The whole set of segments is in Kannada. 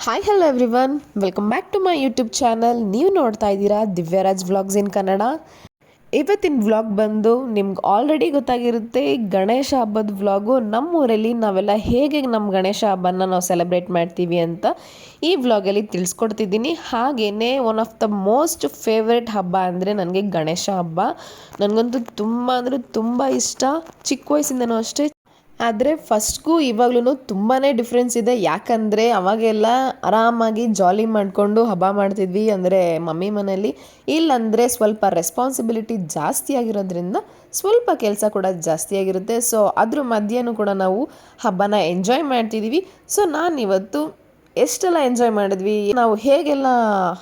Hi hello everyone, welcome back to my YouTube channel. ನೀವು ನೋಡ್ತಾ ಇದ್ದೀರಾ ದಿವ್ಯರಾಜ್ ವ್ಲಾಗ್ಸ್ ಇನ್ ಕನ್ನಡ. ಇವತ್ತಿನ ವ್ಲಾಗ್ ಬಂದು ನಿಮ್ಗೆ ಆಲ್ರೆಡಿ ಗೊತ್ತಾಗಿರುತ್ತೆ, ಗಣೇಶ ಹಬ್ಬದ ವ್ಲಾಗು. ನಮ್ಮೂರಲ್ಲಿ ನಾವೆಲ್ಲ ಹೇಗೆ ನಮ್ಮ ಗಣೇಶ ಹಬ್ಬನ ನಾವು ಸೆಲೆಬ್ರೇಟ್ ಮಾಡ್ತೀವಿ ಅಂತ ಈ ವ್ಲಾಗಲ್ಲಿ ತಿಳಿಸ್ಕೊಡ್ತಿದ್ದೀನಿ. ಹಾಗೆಯೇ one of the most favourite ಹಬ್ಬ ಅಂದರೆ ನನಗೆ ಗಣೇಶ ಹಬ್ಬ. ನನಗಂತೂ ತುಂಬ ಅಂದರೆ ತುಂಬ ಇಷ್ಟ, ಚಿಕ್ಕ ವಯಸ್ಸಿಂದನೂ ಅಷ್ಟೇ. ಆದರೆ ಫಸ್ಟ್ಗೂ ಇವಾಗ್ಲೂ ತುಂಬಾ ಡಿಫ್ರೆನ್ಸ್ ಇದೆ. ಯಾಕಂದರೆ ಅವಾಗೆಲ್ಲ ಆರಾಮಾಗಿ ಜಾಲಿ ಮಾಡಿಕೊಂಡು ಹಬ್ಬ ಮಾಡ್ತಿದ್ವಿ, ಅಂದರೆ ಮಮ್ಮಿ ಮನೇಲಿ. ಇಲ್ಲಾಂದರೆ ಸ್ವಲ್ಪ ರೆಸ್ಪಾನ್ಸಿಬಿಲಿಟಿ ಜಾಸ್ತಿ ಆಗಿರೋದ್ರಿಂದ ಸ್ವಲ್ಪ ಕೆಲಸ ಕೂಡ ಜಾಸ್ತಿ ಆಗಿರುತ್ತೆ. ಸೊ ಅದ್ರ ಮಧ್ಯನೂ ಕೂಡ ನಾವು ಹಬ್ಬನ ಎಂಜಾಯ್ ಮಾಡ್ತಿದ್ದೀವಿ. ಸೊ ನಾನಿವತ್ತು ಎಷ್ಟೆಲ್ಲ ಎಂಜಾಯ್ ಮಾಡಿದ್ವಿ, ನಾವು ಹೇಗೆಲ್ಲ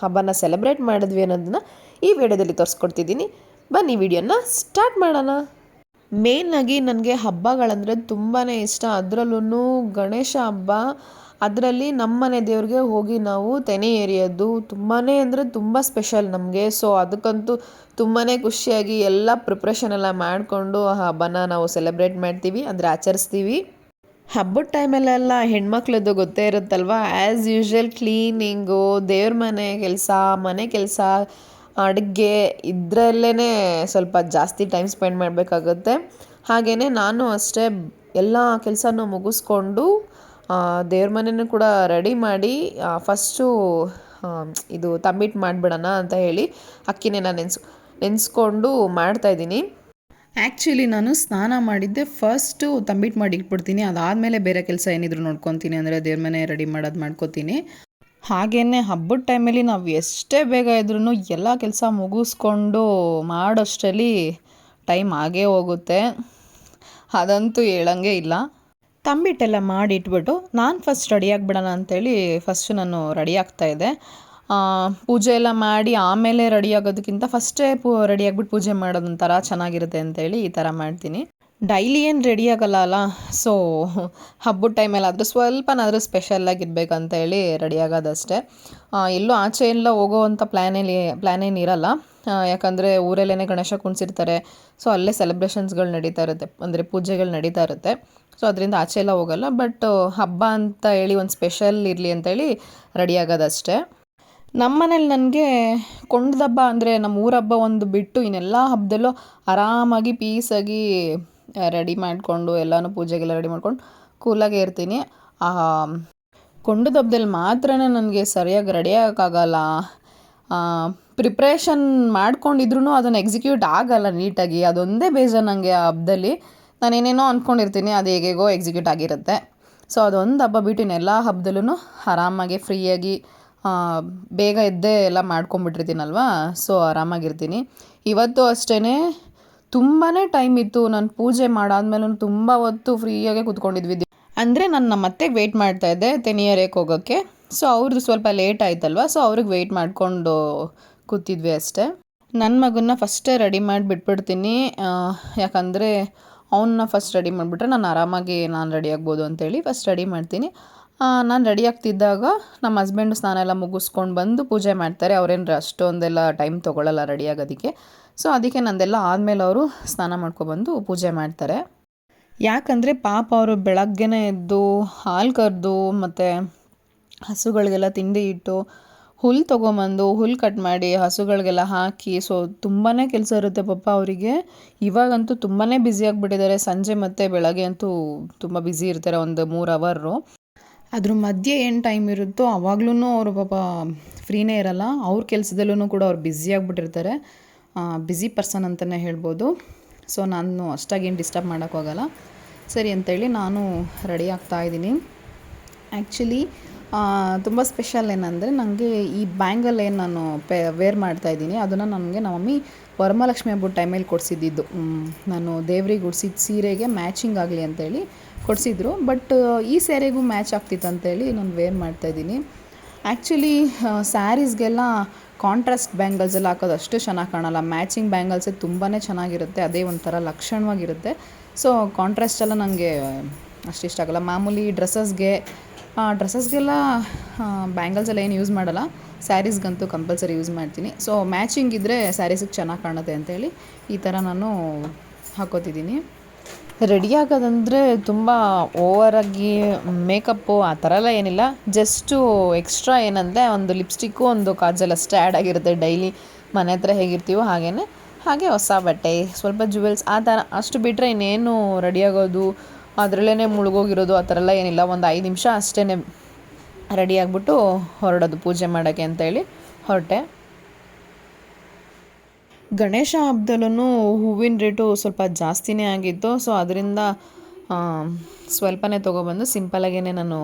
ಹಬ್ಬನ ಸೆಲೆಬ್ರೇಟ್ ಮಾಡಿದ್ವಿ ಅನ್ನೋದನ್ನ ಈ ವಿಡಿಯೋದಲ್ಲಿ ತೋರಿಸ್ಕೊಡ್ತಿದ್ದೀನಿ. ಬನ್ನಿ ವಿಡಿಯೋನ ಸ್ಟಾರ್ಟ್ ಮಾಡೋಣ. ಮೇಯ್ನಾಗಿ ನನಗೆ ಹಬ್ಬಗಳಂದರೆ ತುಂಬಾ ಇಷ್ಟ. ಅದರಲ್ಲೂ ಗಣೇಶ ಹಬ್ಬ, ಅದರಲ್ಲಿ ನಮ್ಮನೆ ದೇವ್ರಿಗೆ ಹೋಗಿ ನಾವು ತೆನೆ ಎರೆಯೋದು ತುಂಬಾ ಅಂದರೆ ತುಂಬ ಸ್ಪೆಷಲ್ ನಮಗೆ. ಸೊ ಅದಕ್ಕಂತೂ ತುಂಬಾ ಖುಷಿಯಾಗಿ ಎಲ್ಲ ಪ್ರಿಪ್ರೇಷನ್ ಎಲ್ಲ ಮಾಡಿಕೊಂಡು ಆ ಹಬ್ಬನ ನಾವು ಸೆಲೆಬ್ರೇಟ್ ಮಾಡ್ತೀವಿ, ಅಂದರೆ ಆಚರಿಸ್ತೀವಿ. ಹಬ್ಬದ ಟೈಮಲ್ಲೆಲ್ಲ ಹೆಣ್ಮಕ್ಳದ್ದು ಗೊತ್ತೇ ಇರುತ್ತಲ್ವ, ಆ್ಯಸ್ ಯೂಶ್ವಲ್ ಕ್ಲೀನಿಂಗು, ದೇವ್ರ ಮನೆ ಕೆಲಸ, ಅಡುಗೆ ಇದರಲ್ಲೇ ಸ್ವಲ್ಪ ಜಾಸ್ತಿ ಟೈಮ್ ಸ್ಪೆಂಡ್ ಮಾಡಬೇಕಾಗುತ್ತೆ. ಹಾಗೆಯೇ ನಾನು ಅಷ್ಟೇ ಎಲ್ಲ ಕೆಲಸನೂ ಮುಗಿಸ್ಕೊಂಡು ದೇವ್ರ ಮನೆಯೂ ಕೂಡ ರೆಡಿ ಮಾಡಿ ಫಸ್ಟು ಇದು ತಂಬಿಟ್ಟು ಮಾಡಿಬಿಡೋಣ ಅಂತ ಹೇಳಿ ಅಕ್ಕಿನೆಲ್ಲ ನೆನೆಸ್ಕೊಂಡು ಮಾಡ್ತಾಯಿದ್ದೀನಿ. ಆ್ಯಕ್ಚುಲಿ ನಾನು ಸ್ನಾನ ಮಾಡಿದ್ದೆ ಫಸ್ಟು ತಂಬಿಟ್ಟು ಮಾಡಿ ಇಟ್ಬಿಡ್ತೀನಿ. ಅದಾದಮೇಲೆ ಬೇರೆ ಕೆಲಸ ಏನಿದ್ರು ನೋಡ್ಕೊತೀನಿ, ಅಂದರೆ ದೇವ್ರ ಮನೆ ರೆಡಿ ಮಾಡೋದು ಮಾಡ್ಕೋತೀನಿ. ಹಾಗೆಯೇ ಹಬ್ಬದ ಟೈಮಲ್ಲಿ ನಾವು ಎಷ್ಟೇ ಬೇಗ ಇದ್ರೂ ಎಲ್ಲ ಕೆಲಸ ಮುಗಿಸ್ಕೊಂಡು ಮಾಡೋಷ್ಟರಲ್ಲಿ ಟೈಮ್ ಆಗೇ ಹೋಗುತ್ತೆ, ಅದಂತೂ ಹೇಳಂಗೆ ಇಲ್ಲ. ತಂಬಿಟ್ಟೆಲ್ಲ ಮಾಡಿ ಇಟ್ಬಿಟ್ಟು ನಾನು ಫಸ್ಟ್ ರೆಡಿ ಆಗಿಬಿಡೋಣ ಅಂಥೇಳಿ ಫಸ್ಟು ನಾನು ರೆಡಿ ಆಗ್ತಾಯಿದ್ದೆ. ಪೂಜೆ ಎಲ್ಲ ಮಾಡಿ ಆಮೇಲೆ ರೆಡಿ ಆಗೋದಕ್ಕಿಂತ ಫಸ್ಟೇ ರೆಡಿ ಆಗಿಬಿಟ್ಟು ಪೂಜೆ ಮಾಡೋದೊಂಥರ ಚೆನ್ನಾಗಿರುತ್ತೆ ಅಂತೇಳಿ ಈ ಥರ ಮಾಡ್ತೀನಿ. ಡೈಲಿ ಏನು ರೆಡಿ ಆಗಲ್ಲ ಅಲ್ಲ, ಸೊ ಹಬ್ಬದ ಟೈಮಲ್ಲಾದರೂ ಸ್ವಲ್ಪನಾದರೂ ಸ್ಪೆಷಲ್ಲಾಗಿರ್ಬೇಕಂತ ಹೇಳಿ ರೆಡಿ ಆಗೋದಷ್ಟೇ. ಎಲ್ಲೂ ಆಚೆ ಎಲ್ಲ ಹೋಗೋವಂಥ ಪ್ಲ್ಯಾನೇನಿರಲ್ಲ. ಯಾಕಂದರೆ ಊರಲ್ಲೇ ಗಣೇಶ ಕುಣಿಸಿರ್ತಾರೆ. ಸೊ ಅಲ್ಲೇ ಸೆಲೆಬ್ರೇಷನ್ಸ್ಗಳು ನಡೀತಾ ಇರುತ್ತೆ, ಅಂದರೆ ಪೂಜೆಗಳು ನಡೀತಾ ಇರುತ್ತೆ. ಸೊ ಅದರಿಂದ ಆಚೆ ಎಲ್ಲ ಹೋಗಲ್ಲ. ಬಟ್ ಹಬ್ಬ ಅಂತ ಹೇಳಿ ಒಂದು ಸ್ಪೆಷಲ್ ಇರಲಿ ಅಂತೇಳಿ ರೆಡಿ ಆಗೋದಷ್ಟೇ. ನಮ್ಮ ಮನೇಲಿ ನನಗೆ ಕೊಂಡದ ಹಬ್ಬ ಅಂದರೆ ನಮ್ಮ ಊರ ಹಬ್ಬ ಒಂದು ಬಿಟ್ಟು ಇನ್ನೆಲ್ಲ ಹಬ್ಬದಲ್ಲೂ ಆರಾಮಾಗಿ ಪೀಸಾಗಿ ರೆಡಿ ಮಾಡಿಕೊಂಡು ಎಲ್ಲನೂ ಪೂಜೆಗೆಲ್ಲ ರೆಡಿ ಮಾಡ್ಕೊಂಡು ಕೂಲಾಗೇ ಇರ್ತೀನಿ. ಕೊಂಡದ ಹಬ್ಬದಲ್ಲಿ ಮಾತ್ರ ನನಗೆ ಸರಿಯಾಗಿ ರೆಡಿ ಆಗೋಕ್ಕಾಗಲ್ಲ. ಪ್ರಿಪ್ರೇಷನ್ ಮಾಡ್ಕೊಂಡಿದ್ರು ಅದನ್ನು ಎಕ್ಸಿಕ್ಯೂಟ್ ಆಗಲ್ಲ ನೀಟಾಗಿ, ಅದೊಂದೇ ಬೇಜಾರು ನನಗೆ ಆ ಹಬ್ಬದಲ್ಲಿ. ನಾನೇನೇನೋ ಅಂದ್ಕೊಂಡಿರ್ತೀನಿ, ಅದು ಹೇಗೇಗೋ ಎಕ್ಸಿಕ್ಯೂಟ್ ಆಗಿರುತ್ತೆ. ಸೊ ಅದೊಂದು ಹಬ್ಬ ಬಿಟ್ಟು ಇನ್ನೆಲ್ಲ ಹಬ್ಬದಲ್ಲೂ ಆರಾಮಾಗಿ ಫ್ರೀಯಾಗಿ ಬೇಗ ಎದ್ದೇ ಎಲ್ಲ ಮಾಡ್ಕೊಂಬಿಟ್ಟಿರ್ತೀನಲ್ವ, ಸೊ ಆರಾಮಾಗಿರ್ತೀನಿ. ಇವತ್ತು ಅಷ್ಟೇ ತುಂಬಾ ಟೈಮ್ ಇತ್ತು. ನಾನು ಪೂಜೆ ಮಾಡಾದ್ಮೇಲೂ ತುಂಬ ಹೊತ್ತು ಫ್ರೀಯಾಗೆ ಕೂತ್ಕೊಂಡಿದ್ವಿ. ಅಂದರೆ ನಾನು ನಮ್ಮ ಅತ್ತೆಗೆ ವೆಯ್ಟ್ ಮಾಡ್ತಾಯಿದ್ದೆ ತೆನೆ ಎರೆಯೋಕ್ಕೆ ಹೋಗೋಕ್ಕೆ. ಸೊ ಅವ್ರದ್ದು ಸ್ವಲ್ಪ ಲೇಟ್ ಆಯ್ತಲ್ವ, ಸೊ ಅವ್ರಿಗೆ ವೆಯ್ಟ್ ಮಾಡಿಕೊಂಡು ಕೂತಿದ್ವಿ ಅಷ್ಟೇ. ನನ್ನ ಮಗನ್ನ ಫಸ್ಟೇ ರೆಡಿ ಮಾಡಿ ಬಿಟ್ಬಿಡ್ತೀನಿ, ಯಾಕಂದರೆ ಅವನ್ನ ಫಸ್ಟ್ ರೆಡಿ ಮಾಡಿಬಿಟ್ರೆ ನಾನು ಆರಾಮಾಗಿ ರೆಡಿ ಆಗ್ಬೋದು ಅಂತೇಳಿ ಫಸ್ಟ್ ರೆಡಿ ಮಾಡ್ತೀನಿ. ನಾನು ರೆಡಿ ಆಗ್ತಿದ್ದಾಗ ನಮ್ಮ ಹಸ್ಬೆಂಡು ಸ್ನಾನ ಎಲ್ಲ ಮುಗಿಸ್ಕೊಂಡು ಬಂದು ಪೂಜೆ ಮಾಡ್ತಾರೆ. ಅವರೇನು ಅಷ್ಟೊಂದೆಲ್ಲ ಟೈಮ್ ತೊಗೊಳ್ಳಲ್ಲ ರೆಡಿ ಆಗೋದಕ್ಕೆ. ಸೊ ಅದಕ್ಕೆ ನಂದೆಲ್ಲ ಆದಮೇಲೆ ಅವರು ಸ್ನಾನ ಮಾಡ್ಕೊಬಂದು ಪೂಜೆ ಮಾಡ್ತಾರೆ. ಯಾಕಂದರೆ ಪಾಪ ಅವರು ಬೆಳಗ್ಗೆನೇ ಎದ್ದು ಹಾಲು ಕರೆದು ಮತ್ತು ಹಸುಗಳಿಗೆಲ್ಲ ತಿಂಡಿ ಇಟ್ಟು ಹುಲ್ಲು ತೊಗೊಂಬಂದು ಹುಲ್ಲು ಕಟ್ ಮಾಡಿ ಹಸುಗಳಿಗೆಲ್ಲ ಹಾಕಿ, ಸೊ ತುಂಬಾ ಕೆಲಸ ಇರುತ್ತೆ ಪಾಪ ಅವರಿಗೆ. ಇವಾಗಂತೂ ತುಂಬಾ ಬ್ಯುಸಿ ಆಗಿಬಿಟ್ಟಿದ್ದಾರೆ. ಸಂಜೆ ಮತ್ತು ಬೆಳಗ್ಗೆ ಅಂತೂ ತುಂಬ ಬ್ಯುಸಿ ಇರ್ತಾರೆ, ಒಂದು 3 ಅವರು. ಅದ್ರ ಮಧ್ಯೆ ಏನು ಟೈಮ್ ಇರುತ್ತೋ ಆವಾಗ್ಲೂ ಅವರು ಪಾಪ ಫ್ರೀನೇ ಇರಲ್ಲ. ಅವ್ರ ಕೆಲಸದಲ್ಲೂ ಕೂಡ ಅವ್ರು ಬ್ಯುಸಿ ಆಗಿಬಿಟ್ಟಿರ್ತಾರೆ. ಬ್ಯುಸಿ ಪರ್ಸನ್ ಅಂತಲೇ ಹೇಳ್ಬೋದು. ಸೊ ನಾನು ಅಷ್ಟಾಗೇನು ಡಿಸ್ಟರ್ಬ್ ಮಾಡೋಕ್ಕೋಗಲ್ಲ. ಸರಿ ಅಂತೇಳಿ ನಾನು ರೆಡಿ ಆಗ್ತಾಯಿದ್ದೀನಿ. ಆ್ಯಕ್ಚುಲಿ ತುಂಬ ಸ್ಪೆಷಲ್ ಏನಂದರೆ, ನನಗೆ ಈ ಬ್ಯಾಂಗಲ್ ಏನು ನಾನು ವೇರ್ ಮಾಡ್ತಾಯಿದ್ದೀನಿ, ಅದನ್ನು ನನಗೆ ನಮ್ಮ ಮಮ್ಮಿ ವರಮಹಾಲಕ್ಷ್ಮಿ ಹಬ್ಬದ ಟೈಮಲ್ಲಿ ಕೊಡಿಸಿದ್ದು. ನಾನು ದೇವ್ರಿಗೆ ಉಡ್ಸಿದ ಸೀರೆಗೆ ಮ್ಯಾಚಿಂಗ್ ಆಗಲಿ ಅಂತೇಳಿ ಕೊಡಿಸಿದ್ರು. ಬಟ್ ಈ ಸೀರೆಗೂ ಮ್ಯಾಚ್ ಆಗ್ತಿತ್ತು ಅಂತೇಳಿ ನಾನು ವೇರ್ ಮಾಡ್ತಾಯಿದ್ದೀನಿ. ಆ್ಯಕ್ಚುಲಿ ಸ್ಯಾರೀಸ್ಗೆಲ್ಲ ಕಾಂಟ್ರಾಸ್ಟ್ ಬ್ಯಾಂಗಲ್ಸ್ ಎಲ್ಲ ಹಾಕೋದು ಅಷ್ಟು ಚೆನ್ನಾಗಿ ಕಾಣಲ್ಲ. ಮ್ಯಾಚಿಂಗ್ ಬ್ಯಾಂಗಲ್ಸೇ ತುಂಬಾ ಚೆನ್ನಾಗಿರುತ್ತೆ, ಅದೇ ಒಂಥರ ಲಕ್ಷಣವಾಗಿರುತ್ತೆ. ಸೊ ಕಾಂಟ್ರಾಸ್ಟ್ ಎಲ್ಲ ನನಗೆ ಅಷ್ಟು ಇಷ್ಟ ಆಗಲ್ಲ. ಮಾಮೂಲಿ ಡ್ರೆಸ್ಸಸ್ಗೆಲ್ಲ ಬ್ಯಾಂಗಲ್ಸ್ ಎಲ್ಲ ಏನು ಯೂಸ್ ಮಾಡಲ್ಲ, ಸ್ಯಾರೀಸ್ಗಂತೂ ಕಂಪಲ್ಸರಿ ಯೂಸ್ ಮಾಡ್ತೀನಿ. ಸೊ ಮ್ಯಾಚಿಂಗ್ ಇದ್ದರೆ ಸ್ಯಾರೀಸಿಗೆ ಚೆನ್ನಾಗಿ ಕಾಣುತ್ತೆ ಅಂತೇಳಿ ಈ ಥರ ನಾನು ಹಾಕೋತಿದ್ದೀನಿ. ರೆಡಿ ಆಗೋದಂದರೆ ತುಂಬ ಓವರಾಗಿ ಮೇಕಪ್ಪು ಆ ಥರ ಎಲ್ಲ ಏನಿಲ್ಲ. ಜಸ್ಟು ಎಕ್ಸ್ಟ್ರಾ ಏನಂದರೆ ಒಂದು ಲಿಪ್ಸ್ಟಿಕ್ಕು ಒಂದು ಕಾಜಲ್ ಅಷ್ಟೇ ಆ್ಯಡ್ ಆಗಿರುತ್ತೆ. ಡೈಲಿ ಮನೆ ಹತ್ರ ಹೇಗಿರ್ತೀವೋ ಹಾಗೆ ಹೊಸ ಬಟ್ಟೆ ಸ್ವಲ್ಪ ಜುವೆಲ್ಸ್ ಆ ಥರ ಅಷ್ಟು ಬಿಟ್ಟರೆ ಇನ್ನೇನು ರೆಡಿ ಆಗೋದು ಅದರಲ್ಲೇ ಮುಳುಗೋಗಿರೋದು ಆ ಥರ ಎಲ್ಲ ಏನಿಲ್ಲ. ಒಂದು 5 ನಿಮಿಷ ಅಷ್ಟೇ ರೆಡಿ ಆಗಿಬಿಟ್ಟು ಹೊರಡೋದು ಪೂಜೆ ಮಾಡೋಕ್ಕೆ ಅಂತೇಳಿ ಹೊರಟೆ. ಗಣೇಶ ಹಬ್ಬದಲ್ಲೂ ಹೂವಿನ ರೇಟು ಸ್ವಲ್ಪ ಜಾಸ್ತಿನೇ ಆಗಿತ್ತು. ಸೊ ಅದರಿಂದ ಸ್ವಲ್ಪನೇ ತೊಗೊಬಂದು ಸಿಂಪಲಾಗೇ ನಾನು